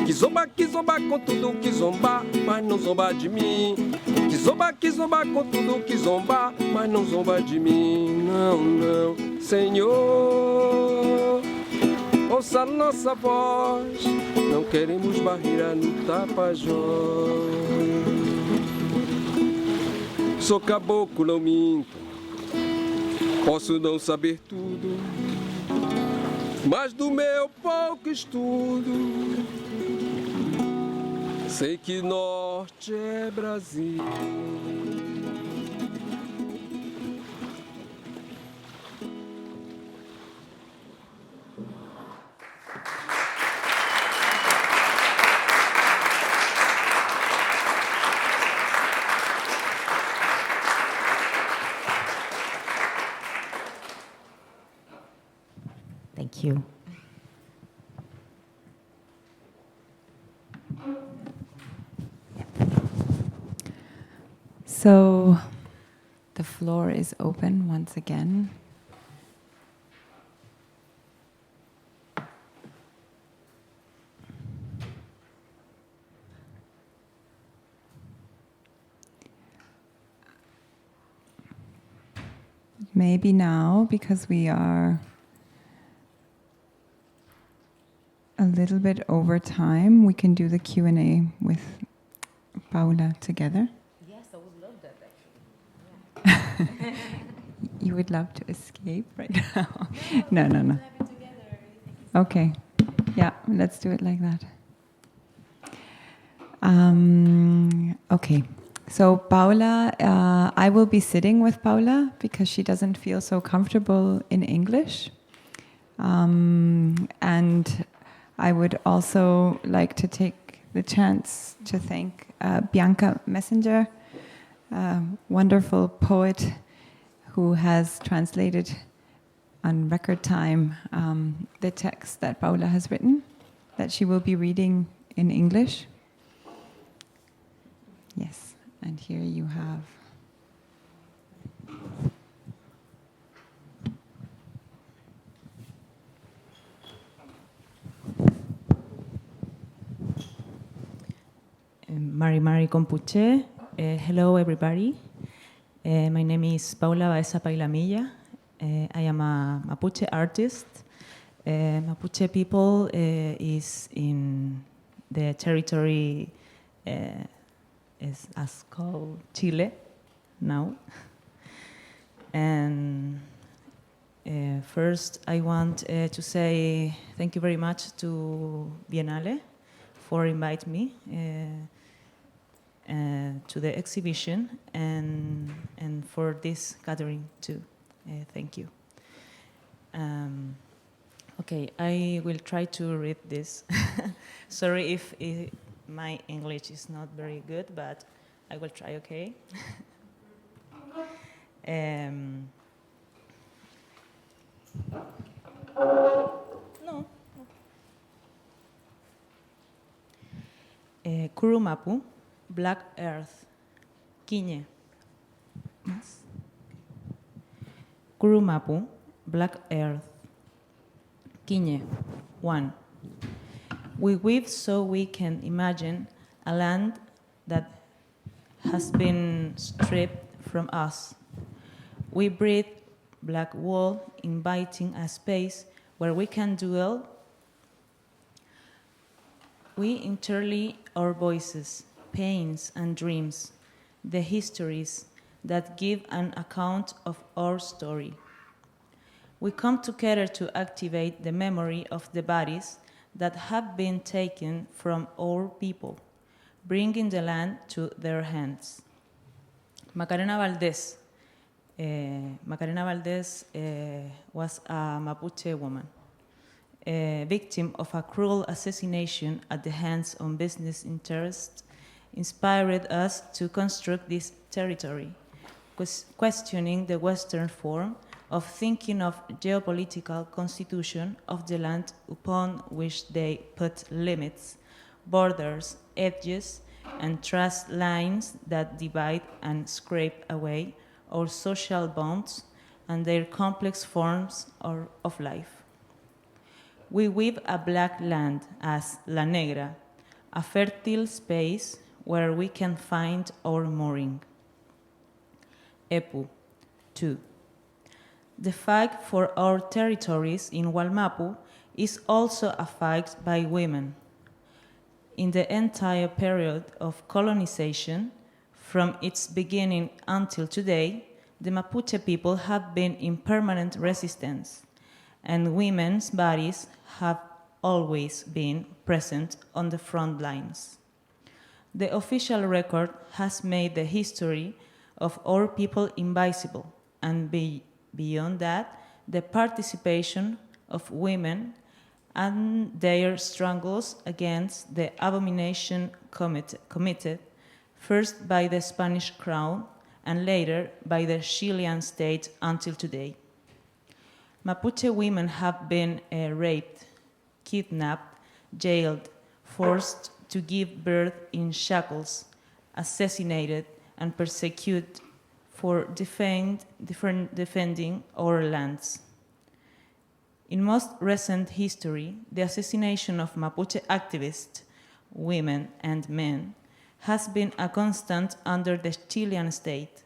Que zomba com tudo que zomba, mas não zomba de mim. Que zomba com tudo que zomba, mas não zomba de mim. Não, não, Senhor, ouça nossa voz. Não queremos barreira no Tapajós. Sou caboclo, não minto. Posso não saber tudo, mas do meu pouco estudo, sei que norte é Brasil. Thank you. So the floor is open once again. Maybe now, because we are a little bit over time, we can do the Q&A with Paula together? Yes, I would love that, actually. Yeah. You would love to escape right now? No. Okay. Yeah, let's do it like that. Okay. So Paula, I will be sitting with Paula because she doesn't feel so comfortable in English. And I would also like to take the chance to thank Bianca Messenger, a wonderful poet who has translated on record time the text that Paula has written, that she will be reading in English. Yes, and here you have. Mari Compuche. Hello, everybody. My name is Paula Baeza Pailamilla. I am a Mapuche artist. Mapuche people is in the territory is as called Chile now. And first, I want to say thank you very much to Biennale for inviting me to the exhibition and for this gathering too. Thank you. Okay, I will try to read this. Sorry if my English is not very good, but I will try, okay? No. Kurumapu, Black Earth, Kiñe. Kurumapu, Black Earth, Kiñe. 1. We weave so we can imagine a land that has been stripped from us. We breathe black wool, inviting a space where we can dwell. We interleave our voices, pains and dreams, the histories that give an account of our story. We come together to activate the memory of the bodies that have been taken from our people, bringing the land to their hands. Macarena Valdés. Macarena Valdés was a Mapuche woman, a victim of a cruel assassination at the hands of business interests, inspired us to construct this territory, questioning the Western form of thinking of geopolitical constitution of the land upon which they put limits, borders, edges, and trust lines that divide and scrape away our social bonds and their complex forms of life. We weave a black land as La Negra, a fertile space where we can find our mooring. Epu, 2. The fight for our territories in Wallmapu is also a fight by women. In the entire period of colonization, from its beginning until today, the Mapuche people have been in permanent resistance, and women's bodies have always been present on the front lines. The official record has made the history of our people invisible, and beyond that, the participation of women and their struggles against the abomination committed first by the Spanish crown and later by the Chilean state until today. Mapuche women have been raped, kidnapped, jailed, forced to give birth in shackles, assassinated, and persecuted for defending our lands. In most recent history, the assassination of Mapuche activists, women and men, has been a constant under the Chilean state,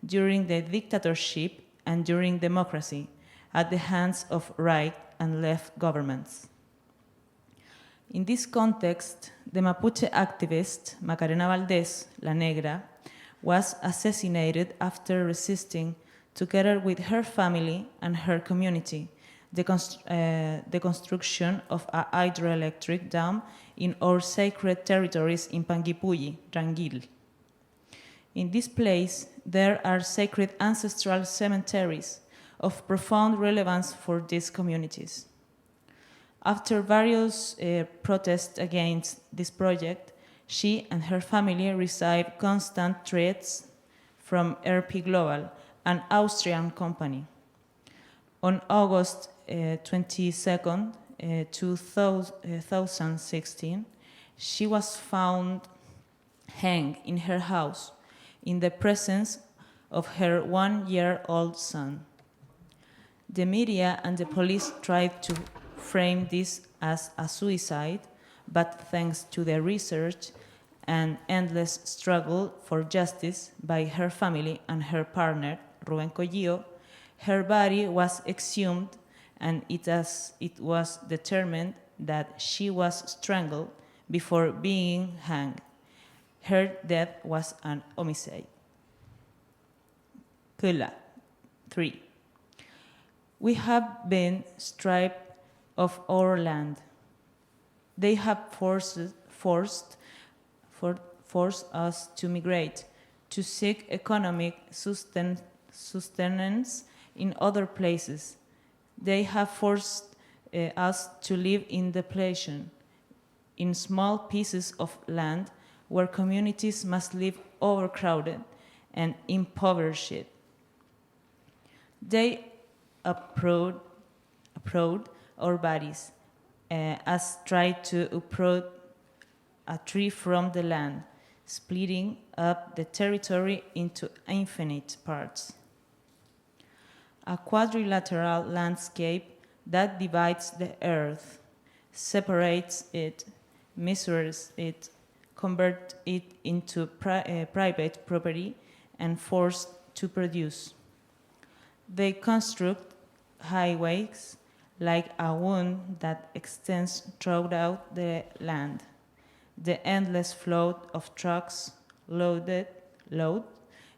during the dictatorship and during democracy, at the hands of right and left governments. In this context, the Mapuche activist Macarena Valdés, La Negra, was assassinated after resisting, together with her family and her community, the construction of a hydroelectric dam in our sacred territories in Panguipulli, Rangil. In this place, there are sacred ancestral cemeteries of profound relevance for these communities. After various protests against this project, she and her family received constant threats from RP Global, an Austrian company. On August 22nd, 2016, she was found hanged in her house in the presence of her one-year-old son. The media and the police tried to frame this as a suicide, but thanks to the research and endless struggle for justice by her family and her partner, Rubén Collillo, her body was exhumed, and it was determined that she was strangled before being hanged. Her death was an homicide. Kula. 3. We have been stripped of our land. They have forced us to migrate, to seek economic sustenance in other places. They have forced us to live in depletion, in small pieces of land where communities must live overcrowded and impoverished. They uproot our bodies as try to uproot a tree from the land, splitting up the territory into infinite parts. A quadrilateral landscape that divides the earth, separates it, measures it, converts it into private property, and forced to produce. They construct highways like a wound that extends throughout the land. The endless flow of trucks loaded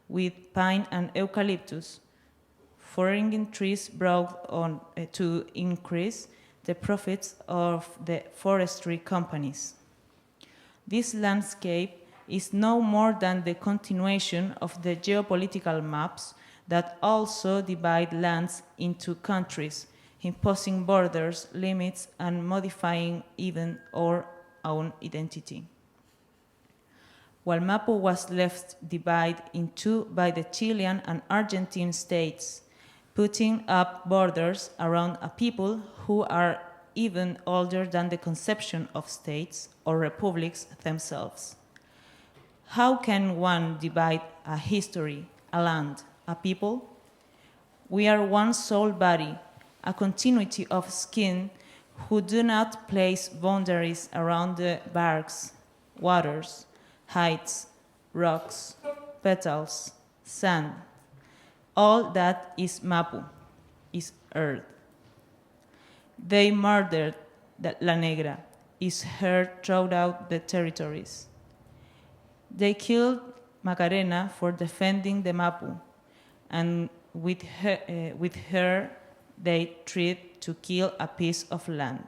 with pine and eucalyptus, foreign trees brought on to increase the profits of the forestry companies. This landscape is no more than the continuation of the geopolitical maps that also divide lands into countries, imposing borders, limits, and modifying even our own identity. While Mapu was left divided in two by the Chilean and Argentine states, putting up borders around a people who are even older than the conception of states or republics themselves. How can one divide a history, a land, a people? We are one sole body, a continuity of skin who do not place boundaries around the barks, waters, heights, rocks, petals, sand. All that is Mapu, is earth. They murdered La Negra, is heard throughout the territories. They killed Macarena for defending the Mapu, and with her they tried to kill a piece of land.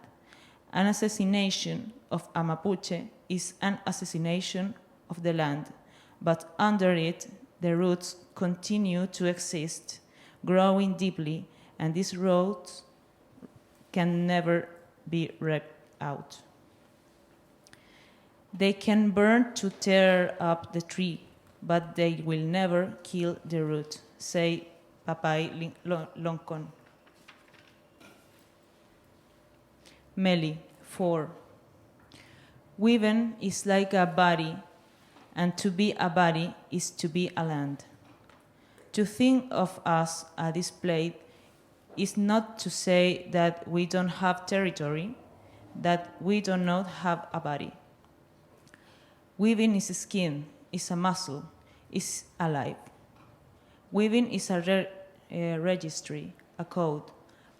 An assassination of a Mapuche is an assassination of the land, but under it the roots continue to exist, growing deeply, and these roots can never be ripped out. They can burn to tear up the tree, but they will never kill the root, say Papai Loncon. Meli, 4. Woven is like a body, and to be a body is to be a land. To think of us as displayed is not to say that we don't have territory, that we do not have a body. Weaving is a skin, is a muscle, is alive. Weaving is a registry, a code,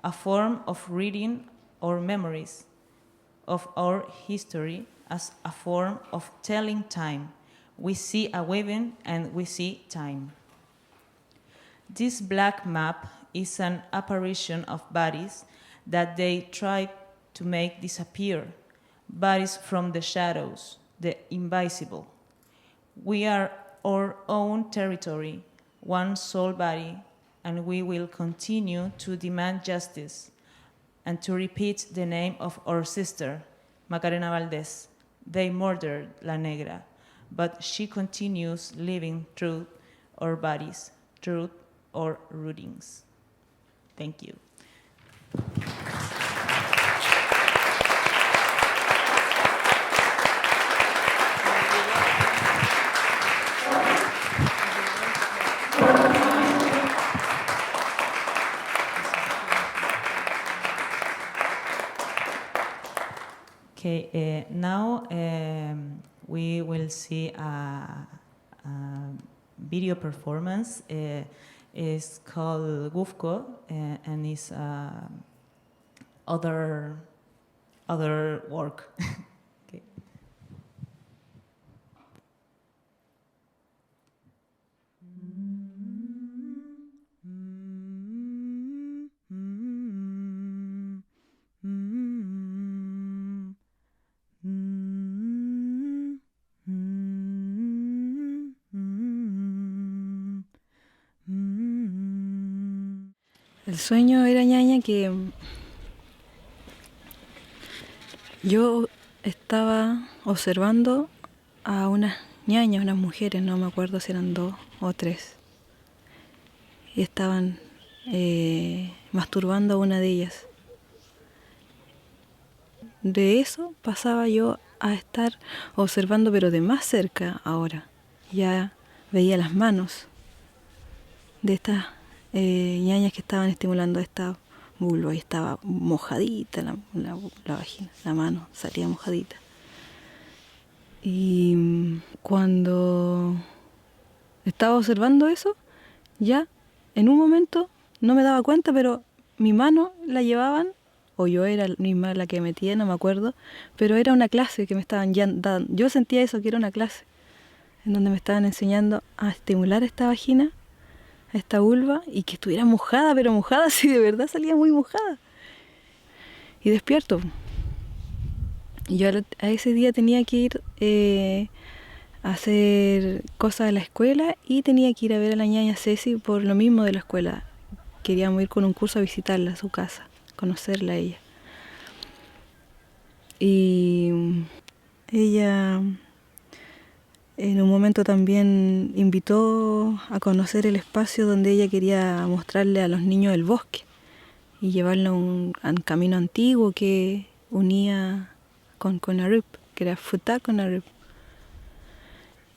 a form of reading our memories, of our history as a form of telling time. We see a weaving and we see time. This black map is an apparition of bodies that they try to make disappear, bodies from the shadows, the invisible. We are our own territory, one sole body, and we will continue to demand justice and to repeat the name of our sister, Macarena Valdés. They murdered La Negra, but she continues living through our bodies, through our rootings. Thank you. Okay, now we will see a video performance. It's called Gufko, and it's other work. Okay. El sueño era, ñaña, que yo estaba observando a unas ñañas, unas mujeres, no me acuerdo si eran 2 o 3, y estaban masturbando a una de ellas. De eso pasaba yo a estar observando, pero de más cerca ahora. Ya veía las manos de estas ñañas que estaban estimulando esta vulva y estaba mojadita la vagina, la mano salía mojadita. Y cuando estaba observando eso, ya en un momento no me daba cuenta, pero mi mano la llevaban, o yo era misma la que metía, no me acuerdo, pero era una clase que me estaban dando. Yo sentía eso, que era una clase en donde me estaban enseñando a estimular esta vagina, a esta vulva, y que estuviera mojada, pero mojada, sí, de verdad salía muy mojada. Y despierto. Y yo a ese día tenía que ir a hacer cosas de la escuela y tenía que ir a ver a la ñaña Ceci por lo mismo de la escuela. Queríamos ir con un curso a visitarla a su casa, conocerla a ella. Y ella en un momento también invitó a conocer el espacio donde ella quería mostrarle a los niños el bosque y llevarlo a un camino antiguo que unía con Conarip, que era Futá Conarip.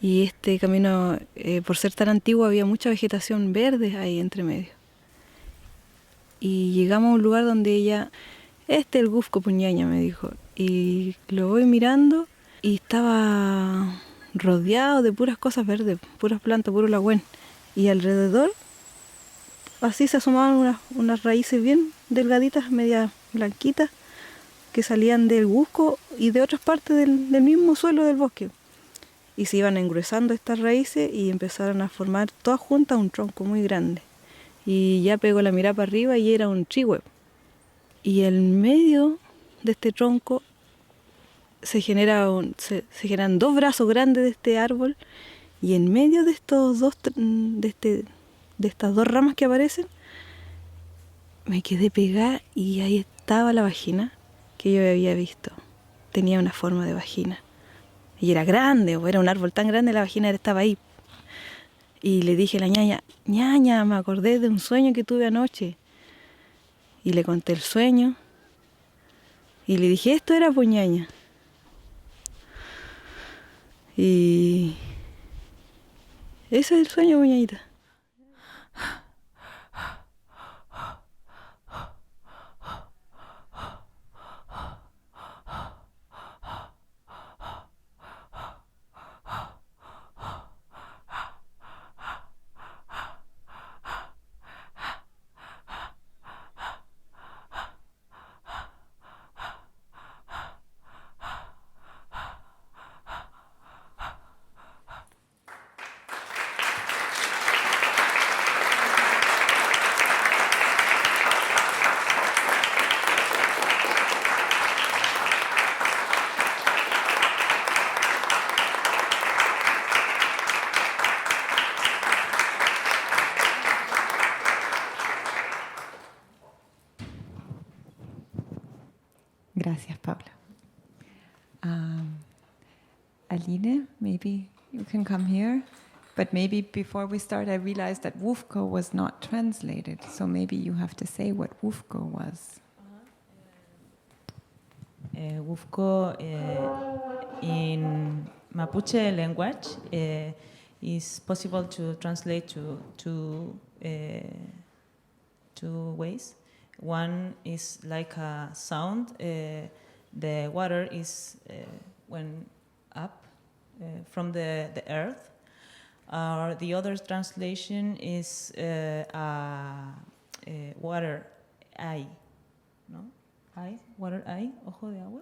Y este camino, por ser tan antiguo, había mucha vegetación verde ahí entre medio. Y llegamos a un lugar donde ella, el Gufco Puñaña, me dijo. Y lo voy mirando y estaba rodeado de puras cosas verdes, puras plantas, puro lagüen. Y alrededor, así se asomaban unas raíces bien delgaditas, medias blanquitas, que salían del Gufco y de otras partes del mismo suelo del bosque. Y se iban engruesando estas raíces y empezaron a formar todas juntas un tronco muy grande. Y ya pegó la mirada para arriba y era un trihue. Y en medio de este tronco se generan 2 brazos grandes de este árbol, y en medio de estos de estas 2 ramas que aparecen, me quedé pegada y ahí estaba la vagina que yo había visto. Tenía una forma de vagina. Y era grande, o era un árbol tan grande, la vagina estaba ahí. Y le dije a la ñaña, ñaña, me acordé de un sueño que tuve anoche. Y le conté el sueño. Y le dije, esto era pues, ñaña. Y ese es el sueño, ñañita. Gracias, Paula. Aline, maybe you can come here. But maybe before we start, I realized that Wufko was not translated. So maybe you have to say what Wufko was. Wufko in Mapuche language is possible to translate to two ways. One is like a sound. The water is when up from the earth. The other translation is water eye. No? Eye? Water eye? Ojo de agua?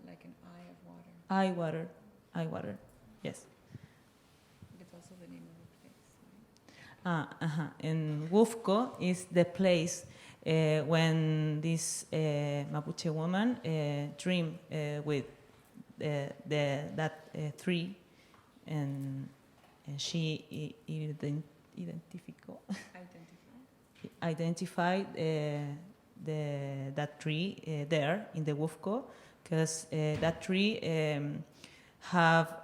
Like an eye of water. Eye water. Eye water. Yes. It's also the name of a place. And Wufko is the place when this Mapuche woman dreamed with that tree, and she identified that tree there in the Wufko, because that tree have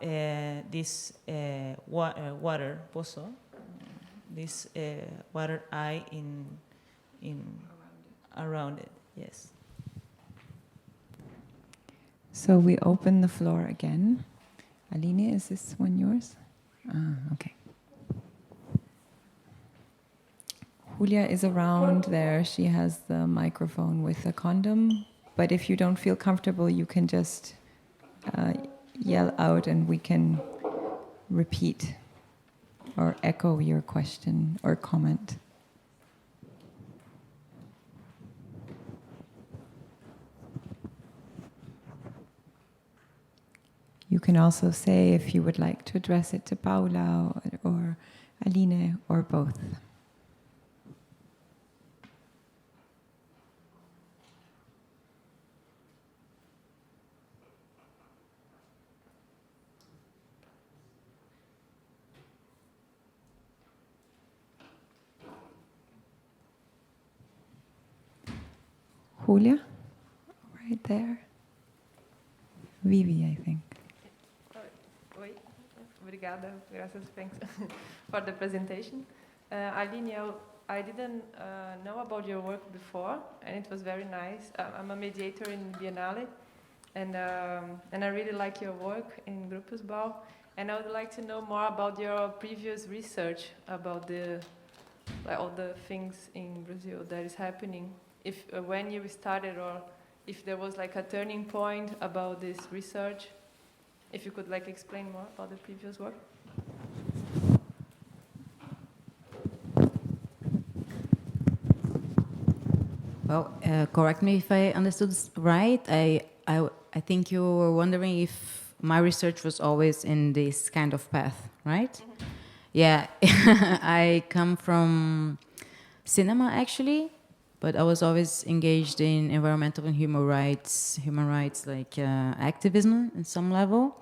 this water pozo, this water eye in around it. Yes. So we open the floor again. Aline, is this one yours? Okay. Julia is around there. She has the microphone with the condom. But if you don't feel comfortable, you can just yell out and we can repeat or echo your question or comment. You can also say if you would like to address it to Paula or Aline or both. Julia, right there. Vivi, I think. Oi, obrigada, graças for the presentation. Aline, I didn't know about your work before, and it was very nice. I'm a mediator in Biennale, and I really like your work in Grupos Bau, and I would like to know more about your previous research about all the things in Brazil that is happening. If when you started, or if there was like a turning point about this research, if you could like explain more about the previous work. Well, correct me if I understood right. I think you were wondering if my research was always in this kind of path, right? Mm-hmm. Yeah, I come from cinema actually. But I was always engaged in environmental and human rights like activism in some level.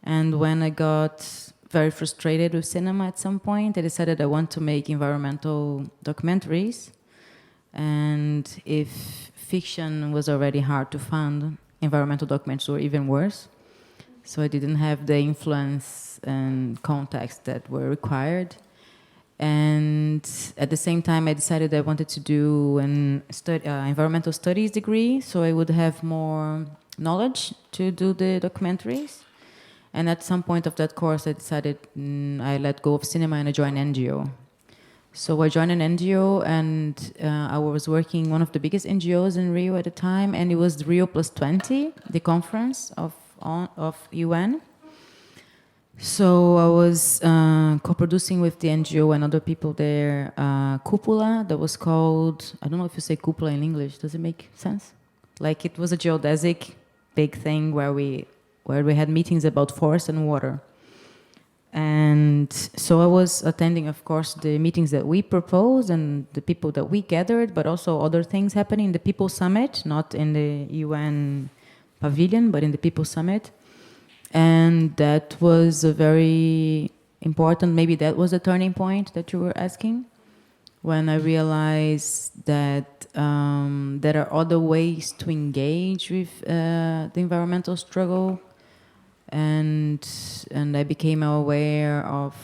And when I got very frustrated with cinema at some point, I decided I want to make environmental documentaries. And if fiction was already hard to fund, environmental documentaries were even worse. So I didn't have the influence and context that were required. And at the same time, I decided I wanted to do an environmental studies degree, so I would have more knowledge to do the documentaries. And at some point of that course, I decided I let go of cinema and I joined an NGO. So I joined an NGO, and I was working one of the biggest NGOs in Rio at the time, and it was Rio +20, the conference of UN. So I was co-producing with the NGO and other people there, Cupola, that was called, I don't know if you say cupola in English, does it make sense? Like it was a geodesic big thing where we had meetings about forest and water. And so I was attending, of course, the meetings that we proposed and the people that we gathered, but also other things happening in the People Summit, not in the UN pavilion, but in the People Summit. And that was a very important, maybe that was a turning point that you were asking. when I realized that there are other ways to engage with the environmental struggle, and I became aware of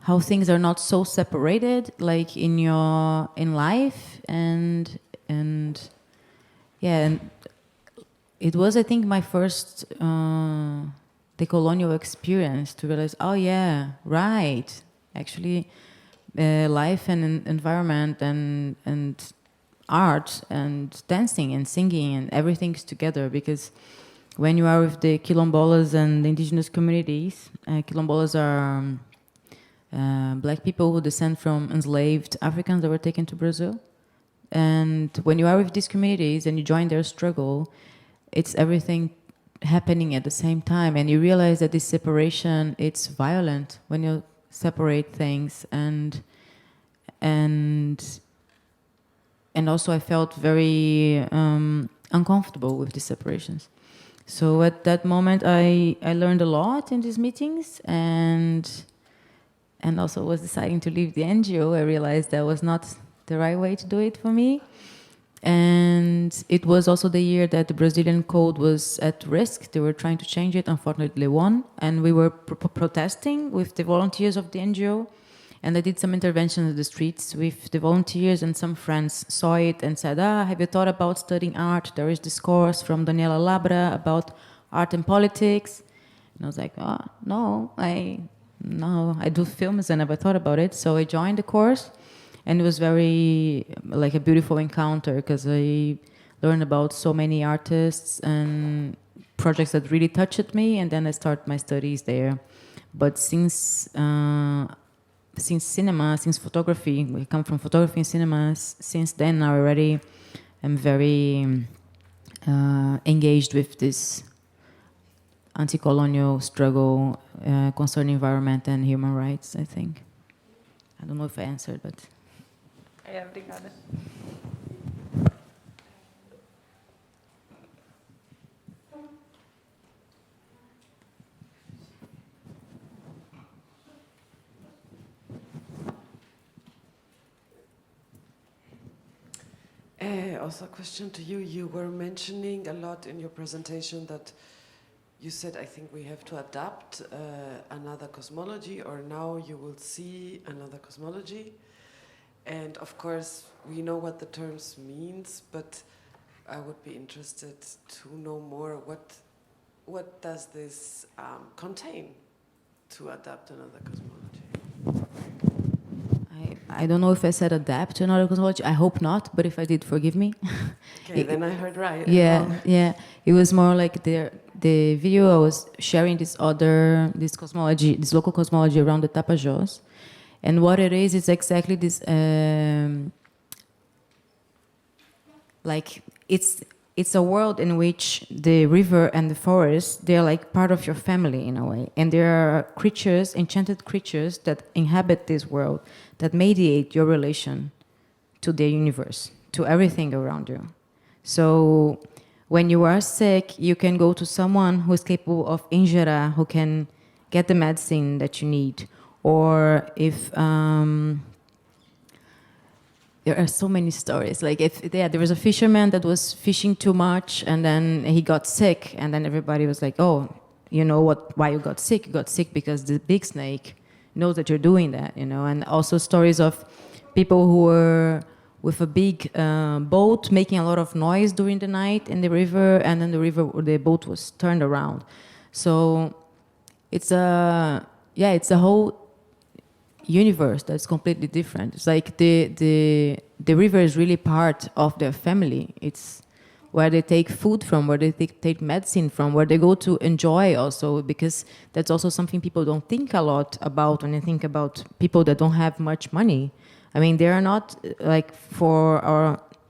how things are not so separated, like in life, and it was, I think, my first decolonial experience to realize, oh yeah, right, actually, life and environment and art and dancing and singing and everything's together, because when you are with the quilombolas and the indigenous communities, quilombolas are black people who descend from enslaved Africans that were taken to Brazil. And when you are with these communities and you join their struggle, it's everything happening at the same time. And you realize that this separation, it's violent when you separate things. And also I felt very uncomfortable with these separations. So at that moment, I learned a lot in these meetings, and also was deciding to leave the NGO. I realized that was not the right way to do it for me. And it was also the year that the Brazilian code was at risk. They were trying to change it. Unfortunately, won. And we were protesting with the volunteers of the NGO. And I did some interventions in the streets with the volunteers, and some friends saw it and said, have you thought about studying art? There is this course from Daniela Labra about art and politics. And I was like, no, I do films. I never thought about it. So I joined the course, and it was very like a beautiful encounter, because I learned about so many artists and projects that really touched me, and then I started my studies there. But since cinema, since photography, we come from photography and cinema, since then I already am very engaged with this anti-colonial struggle concerning environment and human rights, I think. I don't know if I answered, but... Obrigada. Also a question to you. You were mentioning a lot in your presentation that you said, I think we have to adapt another cosmology, or now you will see another cosmology. And of course, we know what the terms means, but I would be interested to know more. What does this contain, to adapt another cosmology? I don't know if I said adapt to another cosmology. I hope not, but if I did, forgive me. Okay, then I heard right. Yeah. It was more like the video I was sharing this cosmology, this local cosmology around the Tapajós. And what it is exactly this, like it's a world in which the river and the forest, they're like part of your family in a way. And there are creatures, enchanted creatures that inhabit this world, that mediate your relation to the universe, to everything around you. So when you are sick, you can go to someone who is capable of injera, who can get the medicine that you need. Or if there are so many stories. Like there was a fisherman that was fishing too much, and then he got sick, and then everybody was like, "Oh, you know what? Why you got sick? You got sick because the big snake knows that you're doing that." You know, and also stories of people who were with a big boat making a lot of noise during the night in the river, and then the boat was turned around. So it's a whole universe that's completely different. It's like the river is really part of their family. It's where they take food from, where they take medicine from, where they go to enjoy also, because that's also something people don't think a lot about when they think about people that don't have much money. I mean, they are not, like,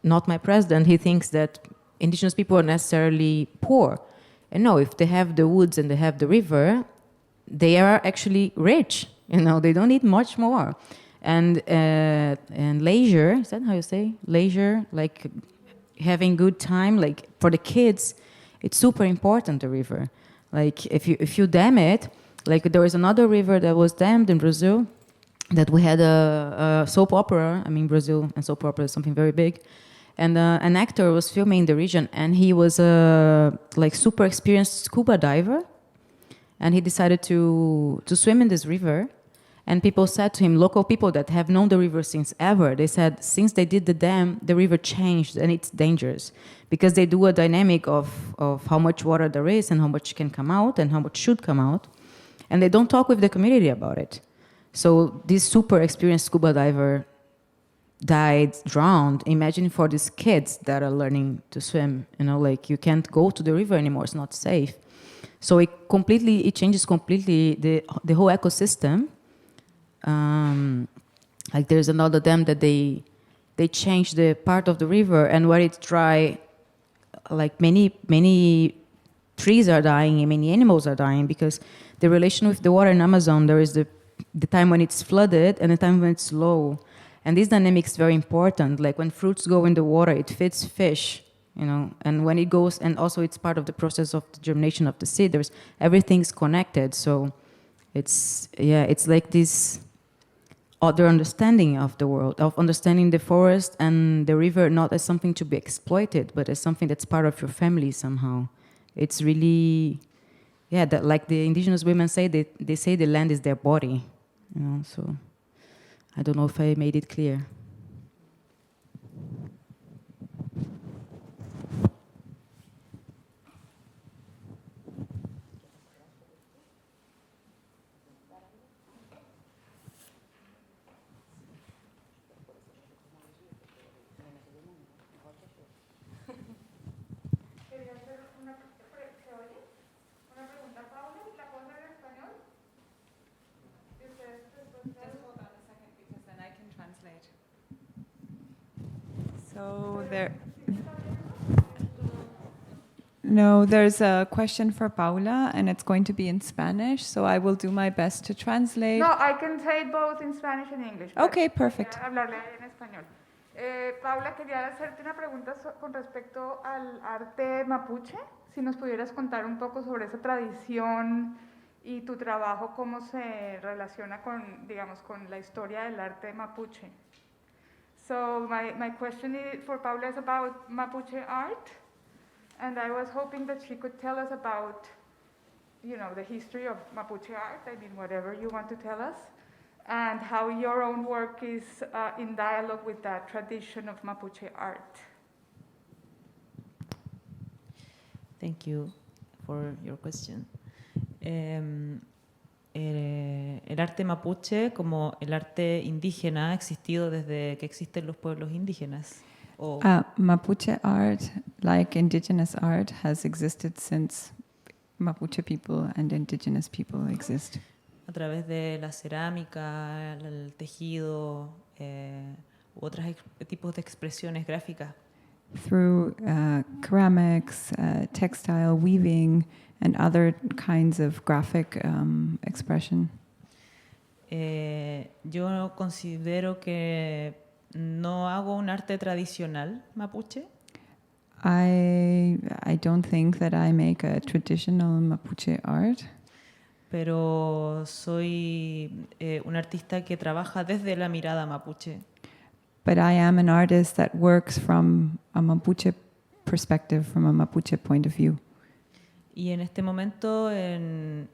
not my president, he thinks that indigenous people are necessarily poor. And no, if they have the woods and they have the river, they are actually rich. You know, they don't need much more. And leisure, is that how you say? Leisure, like having good time, like for the kids, it's super important, the river. Like if you dam it, Like there was another river that was dammed in Brazil, that we had a soap opera. I mean, Brazil and soap opera is something very big. And an actor was filming in the region, and he was a like super experienced scuba diver, and he decided to swim in this river. And people said to him, local people that have known the river since ever, they said since they did the dam, the river changed and it's dangerous because they do a dynamic of how much water there is and how much can come out and how much should come out. And they don't talk with the community about it. So this super experienced scuba diver died, drowned. Imagine for these kids that are learning to swim, you know, like you can't go to the river anymore, it's not safe. So it changes completely the whole ecosystem. Like there's another dam that they changed the part of the river, and where it's dry, like many trees are dying and many animals are dying because the relation with the water in Amazon, there is the time when it's flooded and the time when it's low. And this dynamic is very important. Like when fruits go in the water, it feeds fish, you know, and when it goes, and also it's part of the process of the germination of the seed. Everything's connected. So it's like this other understanding of the world, of understanding the forest and the river not as something to be exploited, but as something that's part of your family somehow. It's really, that like the indigenous women say, they say the land is their body, you know, so I don't know if I made it clear. So there's a question for Paula, and it's going to be in Spanish, so I will do my best to translate. No, I can say it both in Spanish and English. Okay, perfect. Hablarle en español. Paula, quería hacerte una pregunta con respecto al arte mapuche. Si nos pudieras contar un poco sobre esa tradición y tu trabajo, cómo se relaciona con, digamos, con la historia del arte mapuche. So my question for Paula is about Mapuche art, and I was hoping that she could tell us about, you know, the history of Mapuche art, I mean, whatever you want to tell us, and how your own work is in dialogue with that tradition of Mapuche art. Thank you for your question. El arte mapuche, como el arte indígena, ha existido desde que existen los pueblos indígenas. Mapuche art, like indigenous art, has existed since Mapuche people and indigenous people exist. A través de la cerámica, el tejido, u otros tipos de expresiones gráficas. Through ceramics, textile, weaving, and other kinds of graphic expression. Yo considero que no hago un arte tradicional mapuche. I don't think that I make a traditional Mapuche art. Pero soy un artista que trabaja desde la mirada mapuche. But I am an artist that works from a Mapuche perspective, from a Mapuche point of view. Y en este momento, en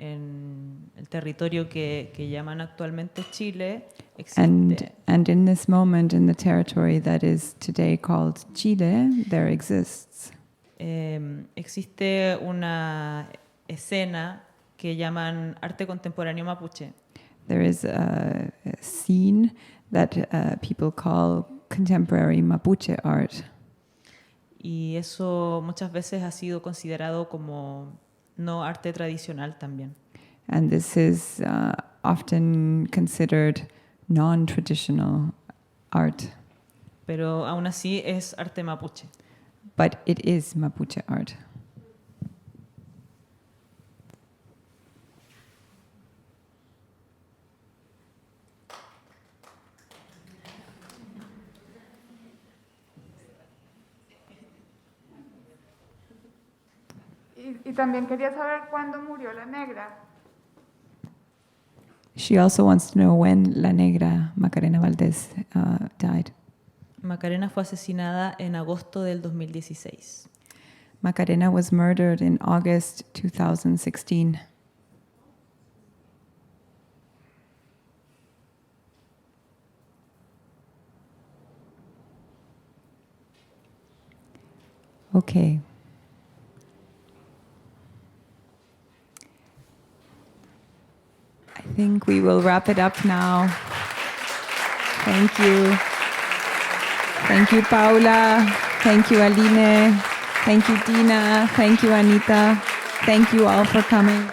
el territorio que llaman actualmente Chile, existe. And in this moment, in the territory that is today called Chile, there exists. Existe una escena que llaman arte contemporáneo mapuche. There is a scene that people call contemporary Mapuche art. Y eso muchas veces ha sido considerado como no arte tradicional también. And this is often considered non-traditional art. Pero aún así es arte mapuche. But it is Mapuche art. Y también quería saber cuándo murió la negra. She also wants to know when La Negra, Macarena Valdés, died. Macarena fue asesinada en agosto del 2016. Macarena was murdered in August 2016. Okay. I think we will wrap it up now. Thank you. Thank you, Paula. Thank you, Aline. Thank you, Dina. Thank you, Anita. Thank you all for coming.